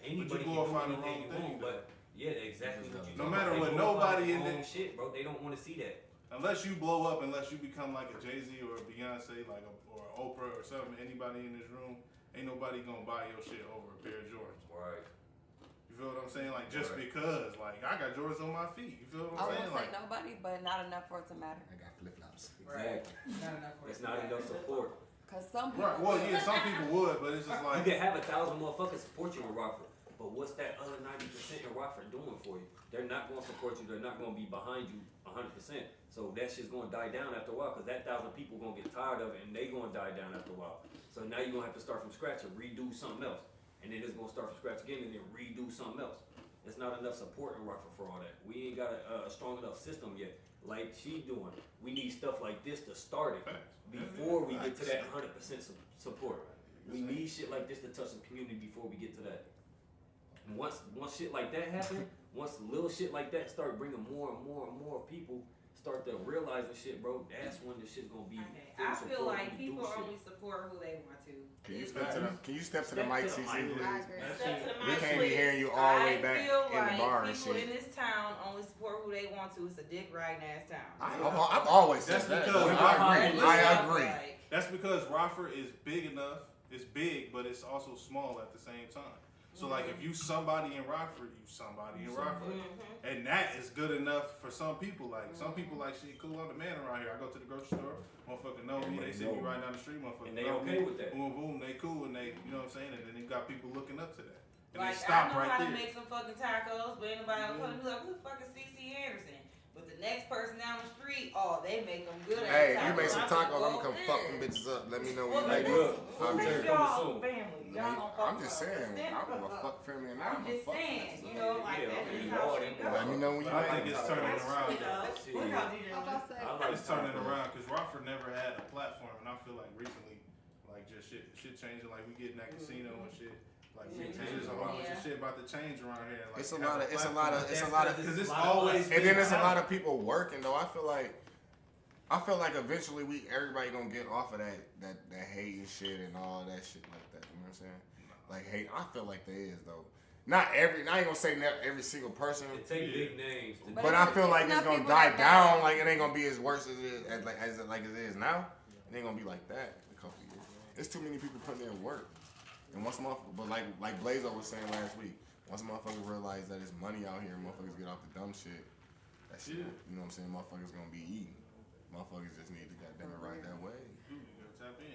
Anybody can do glorify the anything wrong you thing, want, but yeah, exactly what you No talking matter about. what, They glorify nobody in their own the- shit, bro. They don't want to see that. Unless you blow up, unless you become like a Jay-Z or a Beyonce, like or an Oprah or something, anybody in this room, ain't nobody gonna buy your shit over a pair of Jordans. Right. You feel what I'm saying? Like just because, like I got Jordans on my feet. You feel what I I'm won't saying? say Like nobody, but not enough for it to matter. I got flip flops. Exactly. Not enough for It's not enough support. Cause some people. right. Well, yeah, some people would, but it's just You like can have 1,000 motherfuckers support you in Rockford, but what's that other 90% in Rockford doing for you? They're not gonna support you. They're not gonna be behind you 100%. So that shit's gonna die down after a while, cause that 1,000 people gonna get tired of it, and they gonna die down after a while. So now you're gonna have to start from scratch and redo something else, and then it's gonna start from scratch again, and then redo something else. There's not enough support in Rockford for all that. We ain't got a strong enough system yet, like she doing. We need stuff like this to start it before we get to that 100% support. We need shit like this to touch the community before we get to that. And once shit like that happen, once little shit like that start bringing more and more people start to realize the shit, bro, that's when the shit's gonna be. Okay. full I support feel like when we do people shit. only support who they want to. Can you step to the mic, Step to the CC? mic. I agree. Step to the We mic, can't be please. hearing you all the way back I feel in the like bar and people shit. in this town only support who they want to. It's a dick riding ass town. I've always said That's that. because I agree. I agree. Like, that's because Rockford is big enough. It's big, but it's also small at the same time. So like if you somebody in Rockford, you somebody in Rockford. And that is good enough for some people. Like some people like shit cool, I'm the man around here. I go to the grocery store, motherfucker know me, they see me right down the street, motherfucker And they know okay me. with that. Boom, boom, they cool and they, you know what I'm saying? And then you got people looking up to that. And like they I stop know right how to there. make some fucking tacos, but anybody will come and be like, who the fuck is Sisi Anderson? But the next person down the street, oh, they make them good at Hey, tacos. you make some I'm tacos, like, I'm gonna come fuck them bitches up. Let me know when you Hey, ready. look, I'm food here. coming y'all soon. family. Y'all gonna fuck I'm just up. saying, Stand I'm gonna up. fuck family and now I'm I'm just gonna fuck saying, bitches you up. know, like Yeah, that's okay, just you how are shit them. goes. Let me know when you But I think ready. it's turning around. You know, Shit. look how DJ I'm about to say. I like It's turning around because Rockford never had a platform, and I feel like recently, like just shit changing. Like we getting that casino and shit. Like shit changes. A whole bunch of shit about to change around here. Like, It's a lot of because it's always and then there's a lot of people working though. I feel like eventually everybody gonna get off of that hate and shit and all that shit like that. You know what I'm saying? Like hate. I feel like there is though. I ain't gonna say every single person. It take big names to But But I feel like it's enough gonna people die that down. Like it ain't gonna be as worse as it is now. It ain't gonna be like that in a couple of years. It's too many people putting in work. And once but like Blazo was saying last week, once motherfuckers realize that it's money out here, motherfuckers get off the dumb shit. That shit, you know what I'm saying? Motherfuckers gonna be eating. Motherfuckers just need to goddamn it ride that wave. You gotta tap in.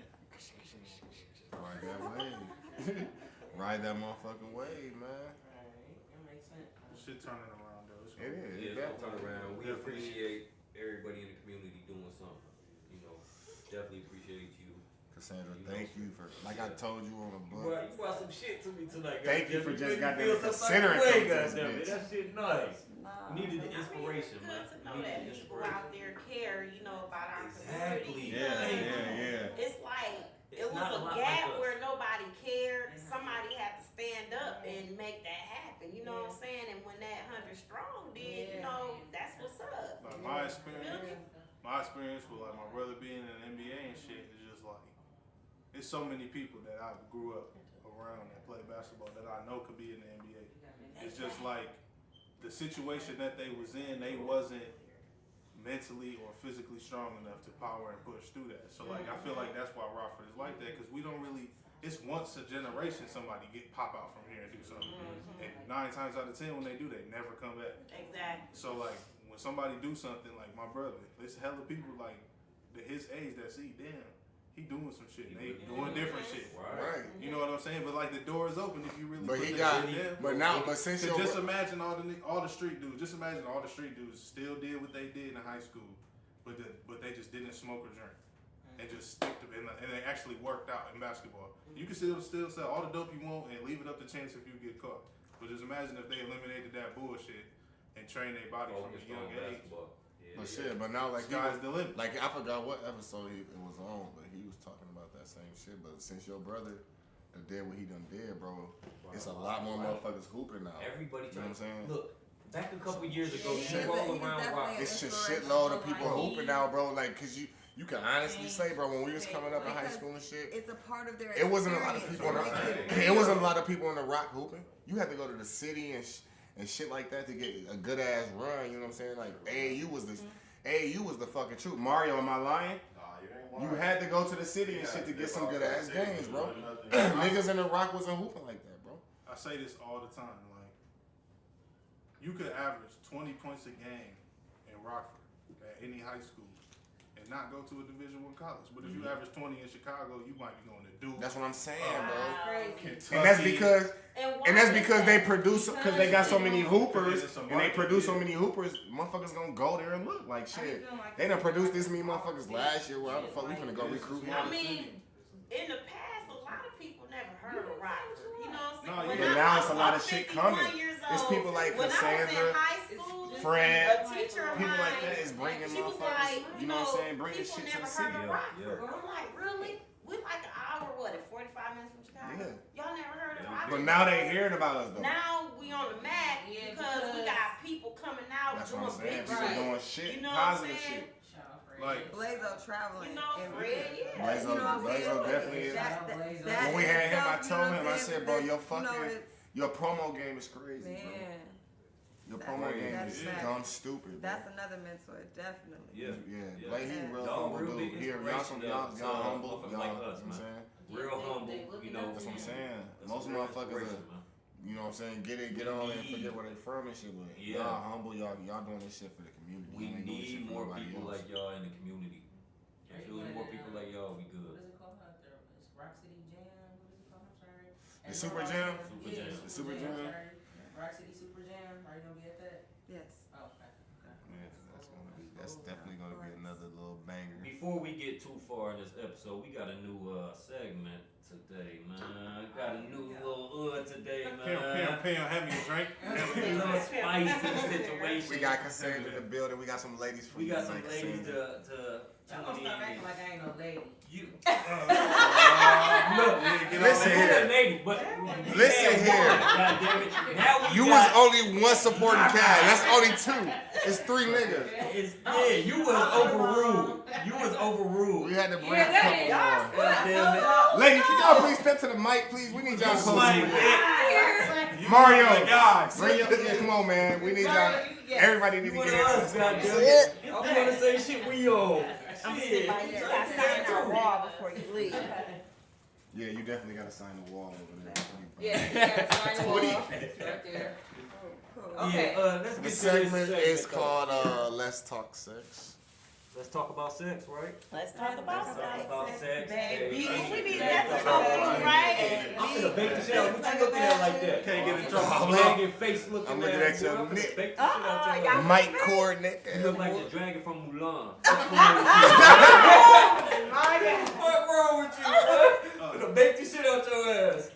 Ride that wave. Ride that motherfucking wave, man. Alright, that makes sense. Shit turning around though. It's It is. Yeah, It it's gonna turn definitely- around. We Definitely. appreciate everybody in the community doing something. You know, definitely appreciate you. Cassandra, thank you for, like I told you on the book. Bro, you brought some shit to me tonight. Thank you for just goddamn goddamn considering coming to this goddamn bitch. That shit nice. Nah. Needed the I mean, inspiration, it's man. good to know Needed that the people inspiration. out there care, you know, about our Exactly. community. Yeah. It's like It's it was not a a lot gap like us. where nobody cared. Somebody had to stand up and make that happen. You know what I'm saying? And when that 100 strong did, you know, that's what's up. Like my experience with like my brother being in the NBA and shit is just like, it's so many people that I grew up around that play basketball that I know could be in the NBA. It's just like the situation that they was in, they wasn't mentally or physically strong enough to power and push through that. So like I feel like that's why Rockford is like that, because we don't really. It's once a generation somebody pop out from here and do something, and 9 times out of 10 when they do, they never come back. Exactly. So like when somebody do something like my brother, there's hella people like his age that see, damn, he doing some shit. And they doing different shit. Right. You know what I'm saying? But like the door is open if you really. But put he that got. shit in. But since So your just imagine all the street dudes. Just imagine all the street dudes still did what they did in high school, but they just didn't smoke or drink, and just stick to and they actually worked out in basketball. You can still sell all the dope you want and leave it up to chance if you get caught. But just imagine if they eliminated that bullshit and trained their body from a young age. But shit, but now like Sky's the limit. Like I forgot what episode it was on, but he was talking about that same shit. But since your brother did what he done did, bro, it's a lot more motherfuckers hooping now. Everybody You know what I'm saying? Look, back a couple years ago, He's you roll definitely around rock. It's just shitload of people hooping now, bro. Like, cause you can honestly say, bro, when we was coming up in high school and shit, It's a part of their. it wasn't a lot of people. It wasn't a lot of people in the rock hooping. You had to go to the city and shit like that to get a good ass run. You know what I'm saying? Like AAU was the fucking truth. Mario, am I lying? You had to go to the city and shit to get some good ass games, bro. Niggas in the rock wasn't hooping like that, bro. I say this all the time. Like you could average 20 points a game in Rockford at any high school and not go to a Division I college. But if you average 20 in Chicago, you might be going to Duke. That's what I'm saying, bro. Kentucky. And that's because they produce, because they got so many hoopers, and they produce so many hoopers, motherfuckers gonna go there and look like shit. They done produced this many motherfuckers last year. Well, how the fuck we finna go recruit more? I mean, in the past, a lot of people never heard of Rockford. You know what I'm saying? And now it's a lot of shit coming. It's people like Cassandra, Fred, a teacher of people mine, like that is bringing she was motherfuckers, like, you know what I'm saying, bringing people shit to never the city. heard of Rockford. Yeah. I'm like, really? We like an hour, 45 minutes from Chicago? Yeah. Y'all never heard of Rockford? But now they hearing about us though. Now we on the map because we got people coming out That's doing what I'm saying. big People shit. doing shit, You know what I'm positive saying? shit. Like Blazo traveling. You know, and Fred, yeah. Blazo, You know what I'm Blazo saying? definitely is. That When we in had him, I itself, told you know him, what I I'm said, saying? bro, your You know, fucking, it's- your promo game is crazy, bro. Man, Your That's promo right. game That's is fact. dumb stupid, bro. that's another mentor, definitely. Yeah. Yeah, like he real Y'all humble real dude. big Here, y'all some y'all inspiration to humble, motherfuckers y'all. like You know us, what I'm man. saying? Real humble, you know. That's what I'm saying. That's Most a real motherfuckers are, inspiration, man. you know what I'm saying, get on and forget where they from and shit. But Yeah. y'all humble, y'all doing this shit for the community. We Y'all ain't doing this shit need for more nobody people else. like y'all in the community. If there was more people like y'all, we What good. is it called out there? It's Rock City Jam. What is it called? I'm sorry. The Super Jam? Super Yeah, Jam. The Super Jam? I'm sorry. Rock City Super Jam. Are you gonna be at that? Yes. Oh, okay. Yeah, that's definitely gonna be another little banger. Before we get too far in this episode, we got a new segment today, man. Got a new little today, man. Pam, have me a drink. A little spicy situation. We got Cassandra in the building. We got some ladies from We got you, some like ladies Cassandra. to Y'all gonna stop acting like I ain't no lady. You Look, Listen here. lady, but Listen here. God damn it. Now we You was only one supporting cast. That's only two. It's 3 niggas. you was overruled. You was overruled. We had to bring Yeah, a that couple is- more. God damn it. Ladies, can y'all please step to the mic, please? We need y'all close. Mike, Mario, guys. bring your, yeah, come on, man. We need y'all. Everybody need You to one get of in. us, goddamn it. You wanna say shit, we on. I'm Shit. sitting right here. I signed our wall before you leave. Yeah, you definitely gotta sign the wall over there. Yeah, you gotta sign the wall. It's right there. Okay. Yeah, let's get The to this segment is though. called Let's Talk Sex. Let's talk about sex, right? Let's talk about Let's talk sex. about sex. Baby, Hey, we need let's that to talk come about it. right. I'm gonna bake the shit out. What you looking at like that? Can't get in trouble. I'm dragging face looking I'm looking at boy. your I'm gonna neck. bake the shit out your y'all- ass. Mike Coordinate. You look like the dragon from Mulan. What's wrong with you, bro? I'm gonna bake the shit out your ass.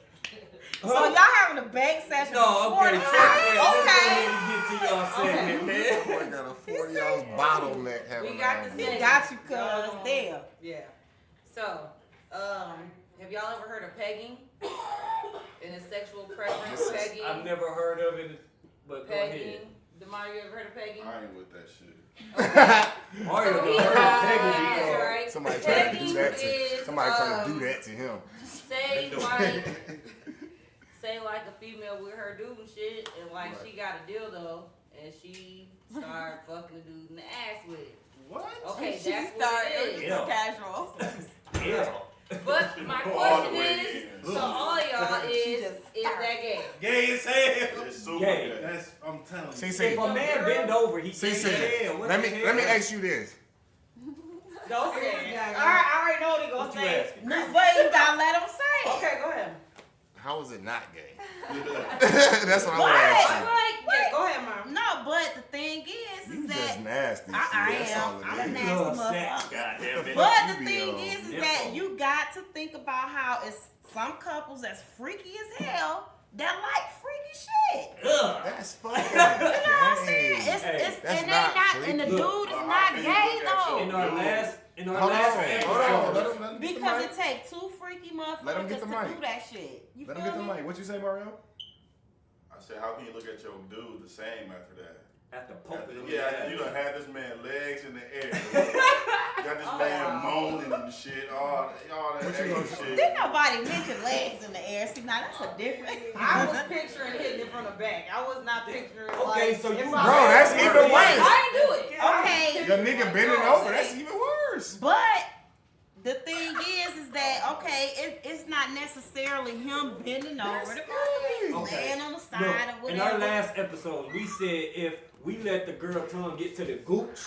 So y'all having a bank session No, before okay, the fuck that. Okay. Let's go ahead and get to y'all segment, man. Boy got a 40-ounce bottleneck having We got on. the He got you, cuz. Damn. Yeah. So, have y'all ever heard of pegging? In a sexual preference, pegging. I've never heard of it, but go ahead. Pegging. Demario, you ever heard of pegging? I ain't with that shit. Mario So done he heard of has pegging it, before. right? Somebody trying to Pegging do that to is, somebody trying to do that to him. Say like a female with her dude and shit, and like she got a dildo, and she started fucking the dude in the ass with it. What? Okay, She that's what started. it It was is. Yeah. casual. Yeah. But my All the question way is, in. so all y'all She is just that gay? Gay as hell. It's super Gay. gay. That's, I'm telling you. See, If a man bend over, he See, can't tell. What let the me hell? ask you this. Don't say it. Yeah, I already know what he gonna What you say. asking? No, but you gotta let him say it. Okay, go ahead. How is it not gay? That's what I want to ask you. Yeah, go ahead, mom. No, but the thing is You that just nasty. I That's am. all it I'm a is. nasty Love motherfucker. sex, goddamn it. But You the be thing on. is Yeah. that you got to think about how it's some couples that's freaky as hell that like freaky shit. Ugh. That's fucking You know what I'm saying? gay. It's That's and they not not and the freaky. dude is How not can you gay look at though. In our last Hold on, episode, let him get the Because mic. it takes two freaky motherfuckers Let him get to the mic. do that shit. You Let him feel get the me? mic. What you say, Mario? I said, how can you look at your dude the same after that? after poking him. Yeah, you done had this man legs in the air. Got this man moaning and shit. All that extra shit. Didn't nobody mention legs in the air. See, now that's a different. I was picturing hitting it from the back. I was not picturing Okay, like. so you- if Bro, I- that's even worse. I ain't do it. Okay, Your nigga bending over, that's even worse. but the thing is that okay, it's not necessarily him bending over the movie, Okay. laying on the side Look, or in our whatever. last episode, we said if we let the girl tongue get to the gooch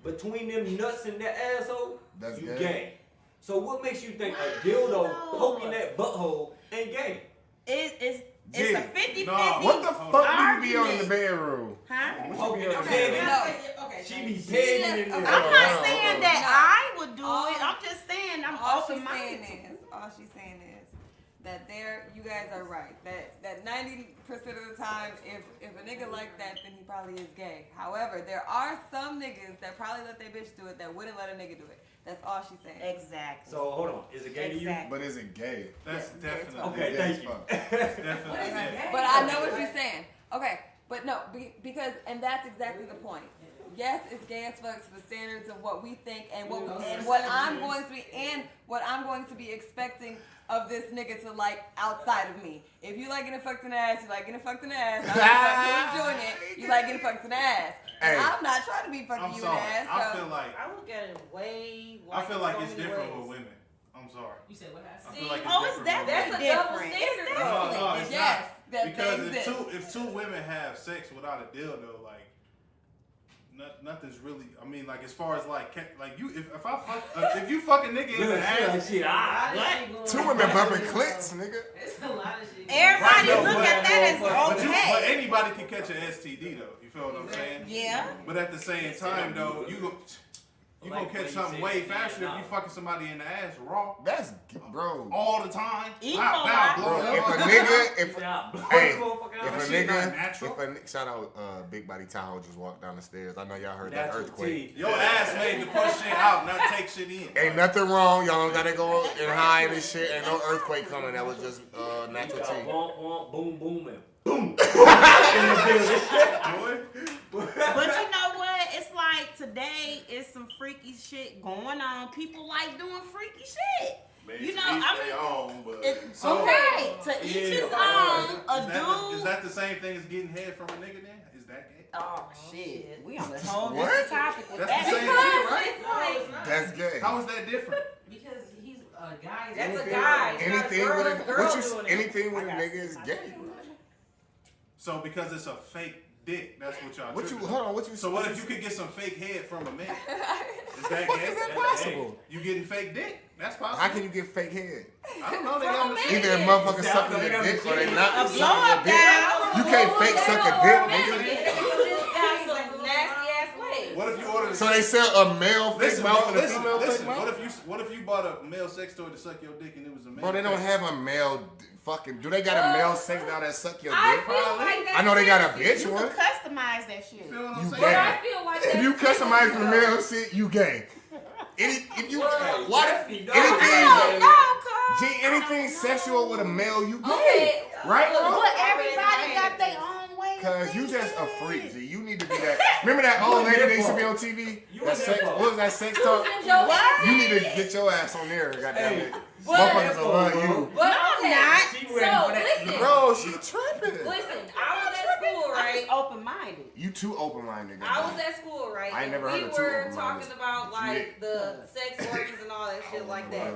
between them nuts and that asshole, That's you gay. gay. So what makes you think a dildo poking that butthole ain't gay? It's Gee, a 50-50. nah, What the Hold fuck on. do you be on in the bedroom? Huh? Poking and Okay, pegging. no. Okay, She be She pegging in is- there. okay. I'm Hold not on, saying hold on. that I would do All- it. I'm just saying I'm All she's open saying minded. is that you guys are right. That 90% of the time, if a nigga like that, then he probably is gay. However, there are some niggas that probably let their bitch do it that wouldn't let a nigga do it. That's all she's saying. Exactly. So hold on, is it gay to you? Exactly. But is it gay? That's Yeah, definitely. Okay, Gay thank as you. fuck. Definitely. gay. But I know what you're saying. Okay, but no, because and that's exactly the point. Yes, it's gay as fuck to the standards of what we think and what I'm going to be expecting of this nigga to like outside of me. If you like getting fucked in the ass, you like getting fucked in the ass. I don't give a fuck who's doing it. You like getting fucked in the ass. And Hey. I'm not trying to be fucking I'm you sorry. in the ass. I So. feel like I look at it way. I feel like so it's many different ways. with women. I'm sorry. You said what I happened? feel like it's Oh, it's different with definitely That's a double different. standard, It's though. definitely No, it's Yes, not. that Because they exist. if two women have sex without a dildo, like nothing's really. I mean, like as far as like you, if I fuck, if you fuck a nigga in the ass, Shit, A lot of what? shit going Two on. women bumping clits, nigga. It's a lot of shit. Everybody Right, no, look but- at that but as but okay. anybody can catch an STD though. You feel what I'm saying? Yeah. But at the same time though, you gonna Like catch when you something said way that, faster if nah. you fucking somebody in the ass raw That's bro. all the time. E. Bow, coli. bow, Bro, blow, if blow. a nigga, if Yeah, hey, motherfucker, if a shit not nigga, natural. shout out Big Body Tahoe just walked down the stairs. I know y'all heard that natural earthquake. tea. Your ass made to push shit out, not take shit in. Ain't nothing wrong. Y'all don't gotta go and hide and shit. Ain't no earthquake coming. That was just natural You got tea. womp, womp, boom, boom, and boom. Boy, But you know what? It's like today is some freaky shit going on. People like doing freaky shit. Maybe You know, to each I their mean, own, but It's So- okay. To each his own. is A that dude. the same thing as getting head from a nigga then? Is that gay? Oh shit. We on a whole What? different topic with That's the that. same shit, right? No, it's not. That's gay. How is that different? Because he's a guy. That's a It's guy. not Anything girl, with it's a girl what you, doing it. anything with a I got nigga is some. gay. So because it's a fake dick, that's what y'all What you tripping hold on. on? What you? So what if you could get some fake head from a man? Is that Fuck gay? is that That's possible? You getting fake dick? That's possible. How can you get fake head? I don't know. They From a got man. machine. Either a motherfucker Yeah, sucking they your got dick or they machine. not A sucking blow your up dick. down. You can't fake suck a dick, nigga. You just got some nasty ass legs. What if you ordered? So they sell a male fake Listen, mouth bro, and a listen, female listen. fake mouth? What if you bought a male sex toy to suck your dick and it was a man? Bro, they don't have a male fucking. Do they got a male sex doll that suck your I dick? feel like that's I know they got a sexy. bitch You one. can customize that shit. You feel what I'm You saying? But I gay. feel like If that's you customize sexy, the though. male shit, you gay. If you what if Nasty, dog. anything No, cuz. G, anything sexual with a male, you gay, Okay, right? But everybody got their own way. Cause you just a freak, G. You need to be that. Remember that old lady that used to be on TV? You That was sex, there for. what was that sex talk? Susan Johansson. You need to get your ass on there, goddamn it. But- Motherfuckers will love you. But No, okay, not. She so ready for that. listen, Bro, she tripping. listen. I was at school, right? Open minded. You too minded. I was at school, right? I ain't never and heard of we two were open-minded. talking about like Yeah. the sex workers and all that shit like that.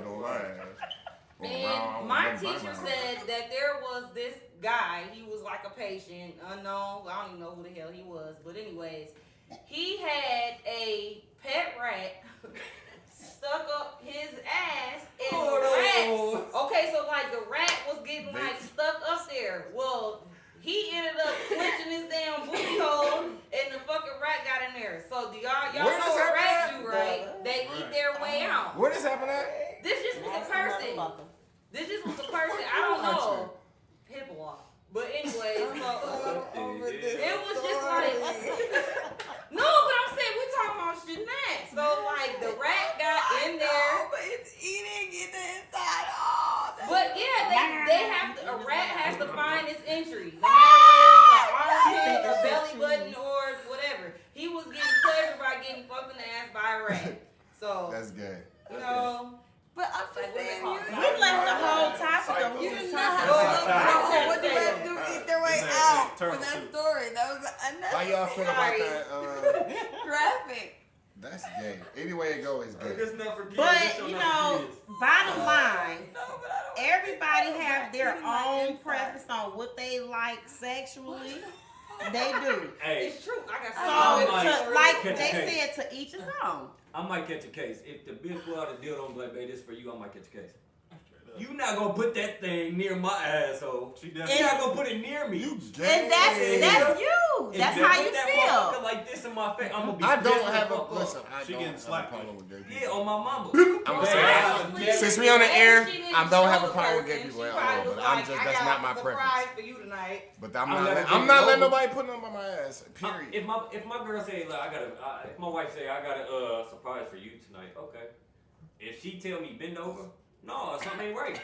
And my teacher said that there was this guy, he was like a patient, unknown, I don't even know who the hell he was, but anyways, he had a pet rat stuck up his ass and the rat, okay, so like the rat was getting like stuck up there. Well, he ended up clenching his damn booty hole and the fucking rat got in there. So do y'all know what rats do, right? They eat their way out. Where this happened at? This just was a person. This just was a person. I don't know. Hippo. But anyway, so it was just like no, but I'm saying we talking about shit next. So like the rat got in there, but it's eating in the inside. Oh, but yeah, they have to. A rat has to find its entry, no matter whether it's an armpit, a belly button, or whatever. He was getting pleasure by getting fucked in the ass by a rat. So That's gay. you know. But I'm just saying, You left the whole topic of you who was did talking not about. what the rest do eat their way out for that story. That was How y'all feel about that? graphic. That's gay. Any way it go is gay. It's not for kids. But It's you not know, for kids. bottom line, No, but I don't. everybody have their Eating my own inside. preference on what they like sexually. They do. Hey, It's true. I got So, might like catch a they case. said, to each his own. I might catch a case. If the bitch pull out a deal on Black Bay, this for you, I might catch a case. You not gonna put that thing near my asshole. She You definitely. not gonna put it near me. You gay. And that's you. If That's they how put you that feel. motherfucker like this in my face, I'm gonna be I don't pissed have the a fuck up. listen. I She don't getting have a slapped. problem with gay people. Yeah, on my mama. I'm Man, saying, I- since we on the air, Maybe she didn't I don't have show a the problem with person. gay people She at probably all. was But like, I'm just I that's got not my a preference. surprise for you tonight. But I'll I'm not never letting get over. nobody put nothing on my ass. Period. If my girl say like if my wife say I got a surprise for you tonight, okay. If she tell me bend over, no, something ain't right.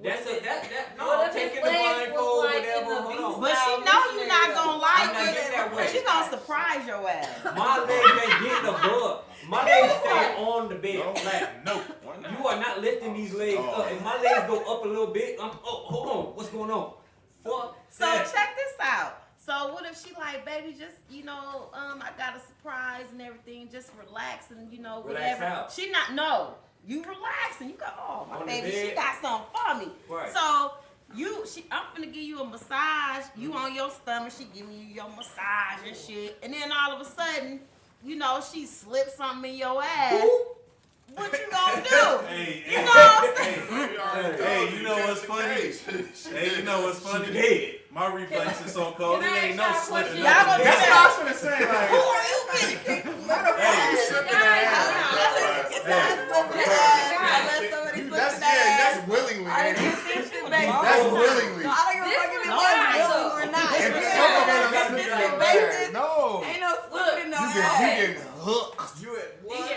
That's a that no, What I'm if his taking the legs was blindfold, like in whatever. the Hold on. But she know you're not gonna I'm like not getting that it. way. She gonna surprise your ass. My legs ain't getting above. My legs stay on the bed No. flat. No. You are not lifting these legs up. If my legs go up a little bit, hold on. What's going on? Fuck So that. check this out. So what if she like, baby, just I got a surprise and everything, just relax and Relax whatever. how? She not no. You relax and you go, oh my On the baby, she bed? got something for me. Right. So I'm finna give you a massage. You on your stomach, she giving you your massage and shit. And then all of a sudden, she slips something in your ass. What you gonna do? Hey, You know what I'm saying? Hey, you know what's funny? Hey, you know what's funny? Dead. My reflex is so cold. Can It I ain't no ask y'all a slipping. question? Y'all gonna do That's that. what I was gonna say. Like, Who are you kidding? Unless somebody slips that's in that ass. that's willingly. I ain't didn't it? consistent basis. That's willingly. No, I don't give a This fuck if it was was nice, willing though. or not. If If you it ever was gonna on a slip in consistent that basis, bag, no. ain't no slipping in no You ass. get hooked You at DJ,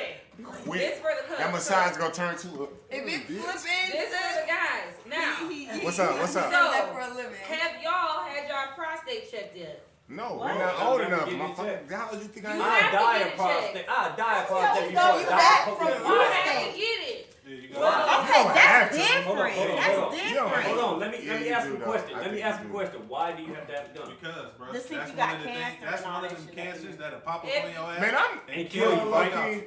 quick. this for the cups. That massage gonna turn to a. If it slip in, This for the guys. Now, What's up? What's up? He does that for a living. have y'all had y'all prostate checked yet? No, What? we're not old I'm enough. getting motherfucker. How old you think I You am? have I to die get of it prostate. I die of prostate So before you I back die from of You prostate. have to get it. There you go. Well, Okay, You don't have that's to. different. Hold on, hold on, That's hold on. different. Hold on, let Yeah, me you ask do, you a though. question. I Let me think ask you a do. question. Why do you have to have it done? Because, bro, Let's see if that's you one got of the things. cancer That's and all one of that them shit. cancers that'll pop up If- on your ass Man, I'm and kill you right now. fucking.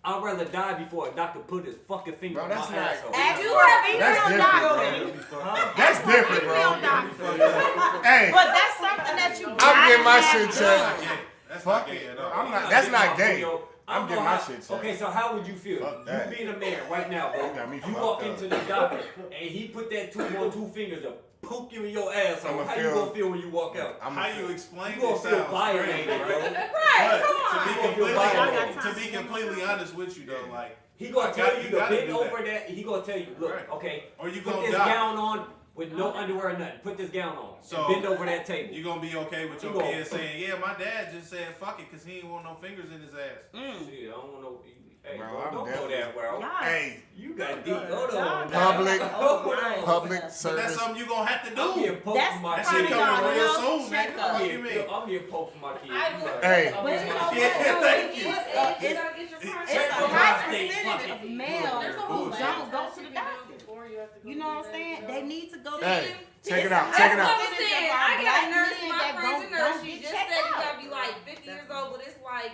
I'd rather die before a doctor put his fucking finger Bro, in that's my not- asshole. Ask You for a have female That's different, doctor. bro. Huh? That's different, Female bro. doctor. Hey, But that's something that you I'm gotta getting my have shit done. checked. That's Fuck not gay it. at all. I'm not. I'm That's getting not my gay. video. I'm I'm getting gonna my have- shit checked. Okay, so how would you feel? Fuck You that. being a man right now, bro. You got me You fucked walk up. into the doctor and he put that two fingers to poke you in your asshole. I'ma How you feel- gonna feel when you walk out? I'm How a- you explain You gonna this feel sounds violated, crazy, bro. Right, come But on. to be violated. completely honest with you though, like He gonna I tell got- you you to gotta bend do over that. that. He gonna tell you, look, Right. okay, or you put gonna this die. gown on with no underwear or nothing. Put this gown on. So, and bend over that table. You gonna be okay with You your gonna- kid saying, yeah, my dad just said fuck it because he ain't want no fingers in his ass. Shit, I don't want no. Hey, Bro, bro, I'm don't go definitely- that bro. Y'all- Hey, You got deep. Hold Y'all on. got- Public- Hold on. public But that's service. something you gonna have to I'm do. getting poked That's for my That probably shit kid. y'all coming real health soon, nigga. checkup. What you mean? I'm getting poked for my kid. I You would- right. Hey. I'm But you getting know my what? kid. Yeah, thank you. What age you gotta get your prostate? It's Check a the high prostate percentage fucking- of males There's a who whole don't go to the doctor. Before you You know what I'm saying? They need to go. Hey, see, check it out. That's Check it what out. I'm saying. I got a nurse, my friend's a nurse. She just said you gotta be like 50 years old, but it's like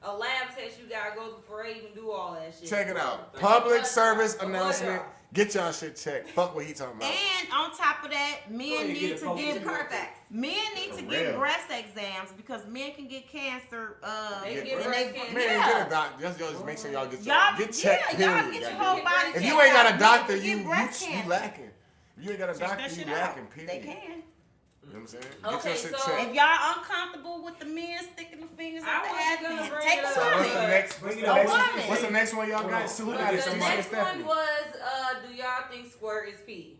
a lab test you gotta go through before they even do all that shit. Check it out. Public service announcement. Get y'all shit checked. Fuck what he talking about. And on top of that, men need to get Carfax. men need to For get real. breast exams because men can get cancer. They Get get breast breast cancer. Man, Yeah. get a doctor. Just make sure y'all get Y'all get checked. y'all Period. get your goddamn. whole body If checked you ain't got out. a doctor, Men can you get breast cancer. lacking. If you ain't got a Check doctor, that you shit lacking. out. Period. They can. You know what I'm saying? Okay, Get your shit so- checked. If y'all uncomfortable with the men sticking the fingers I up the wasn't ass, gonna then bring take it a up. So what's the woman. next? Bring it the up. next- A woman. What's the next one y'all Hold got? on. So who The got it? The Somebody next one Stephanie. was, do y'all think squirt is pee?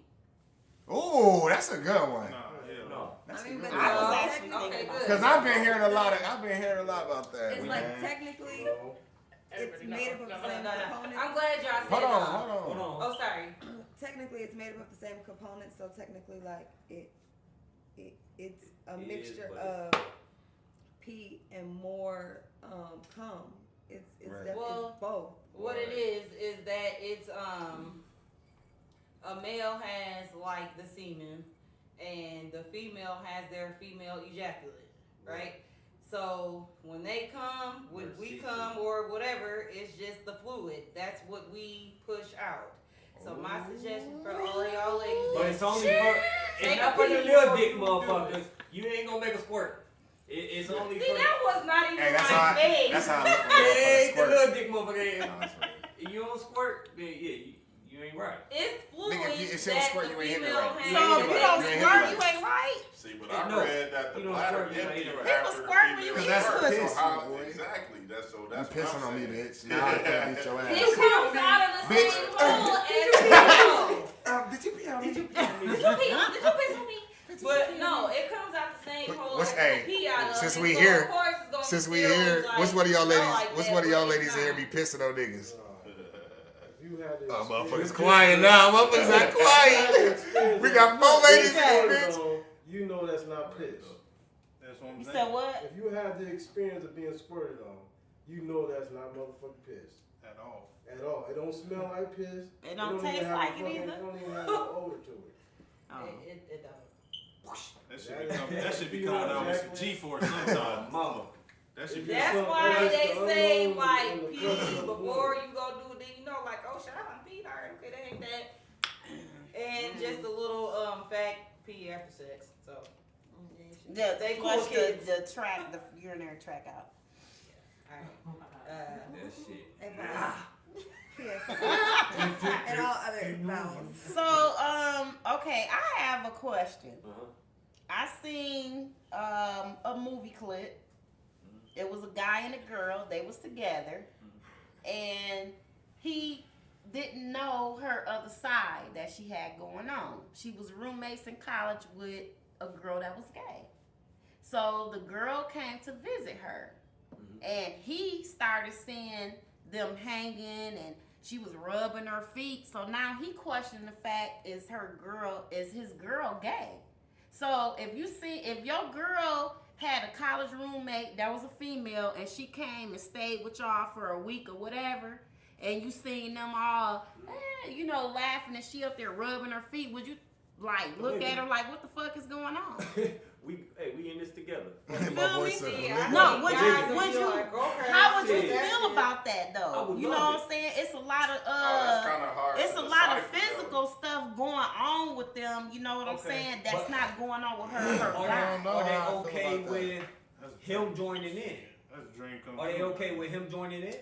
Ooh, that's a good one. Nah, hell no. No. That's I a mean, good but one. I was y'all- actually okay, thinking good. Because I've been hearing a lot about that. It's man. like technically, it's made up of the same components. I'm glad y'all said Hold on, no. hold on. Hold on. Oh, sorry. Technically, it's made up of the same components, so technically, like it's a It is, mixture but of pee and more cum. It's Right. Well, it's both. What it is that it's a male has like the semen and the female has their female ejaculate, right? So when they come, when Or we sisi. come or whatever, it's just the fluid. That's what we push out. So my suggestion for all of y'all ladies But is it's only for, Take it's not a for the pee little before dick you do motherfuckers. You ain't gonna make a squirt. It's only see for that was not even Hey, that's my how thing. that's how I look it ain't the when little dick motherfucker. I If you don't squirt, then yeah, you ain't right. It's fluid Nigga, if you- if she don't that squirt, the you ain't hitting it female right. has. So if you don't You ain't squirt, hitting you ain't right. See, but I No, read that the you don't bladder squirt, you ain't empty right. after People the squirt when you female eat squirt. pussy. So how- Boy. exactly. That's You what I'm pissing on me, saying. bitch. Now I can't beat your It ass. comes out of the Bitch. same hole as female. Did you pee on me? Did you piss on me? But no, it comes out the same hole What's- as hey, the pee out of. since and we so here- of course it's gonna Since we still, here, like, what's one of y'all smell ladies? like What's that, one of y'all but it's ladies in here not. be pissing on niggas? You had the Oh, motherfuckers experience- quiet now. Motherfuckers not quiet. We got 4 ladies in this bitch. You know that's not piss. That's what I'm You saying. said what? If you have the experience of being squirted on, you know that's not motherfucking piss. At all. At all. It don't smell like piss. It don't even taste have like a it fucking- either? It don't even have no odor to it. Oh. It don't. That should be coming out with some G-force sometime. Mama. That should be. That's So, why that's they the say unknown like and the pee presence of the before woman. you go do it. Then you know like oh shit I done peed already. Okay, that ain't that. And just a little fact pee after sex. So They cool Flush kids. the track, the urinary track out. alright. That shit. And all other vowels. So, okay, I have a question. Uh-huh. I seen a movie clip. It was a guy and a girl. They was together, and he didn't know her other side that she had going on. She was roommates in college with a girl that was gay. So the girl came to visit her, and he started seeing them hanging, and she was rubbing her feet. So now he questioned the fact: is his girl gay? So if your girl had a college roommate that was a female, and she came and stayed with y'all for a week or whatever, and you seen them all, laughing, and she up there rubbing her feet, would you look at her like, what the fuck is going on? We in this together. My feel boy me? said, See, "Nigga." I No, think would guys you- would would be you- like, okay, How would you Yeah. feel about that I though? would You know love what I'm saying? It's a lot of That's kind of hard. it's to a lot of decipher, physical stuff going on with them. You know what I'm Okay, saying? That's but- not going on with her Are guy. don't know are they how I feel okay about that. with That's him joining in? That's a dream come Are they true. okay with him joining in?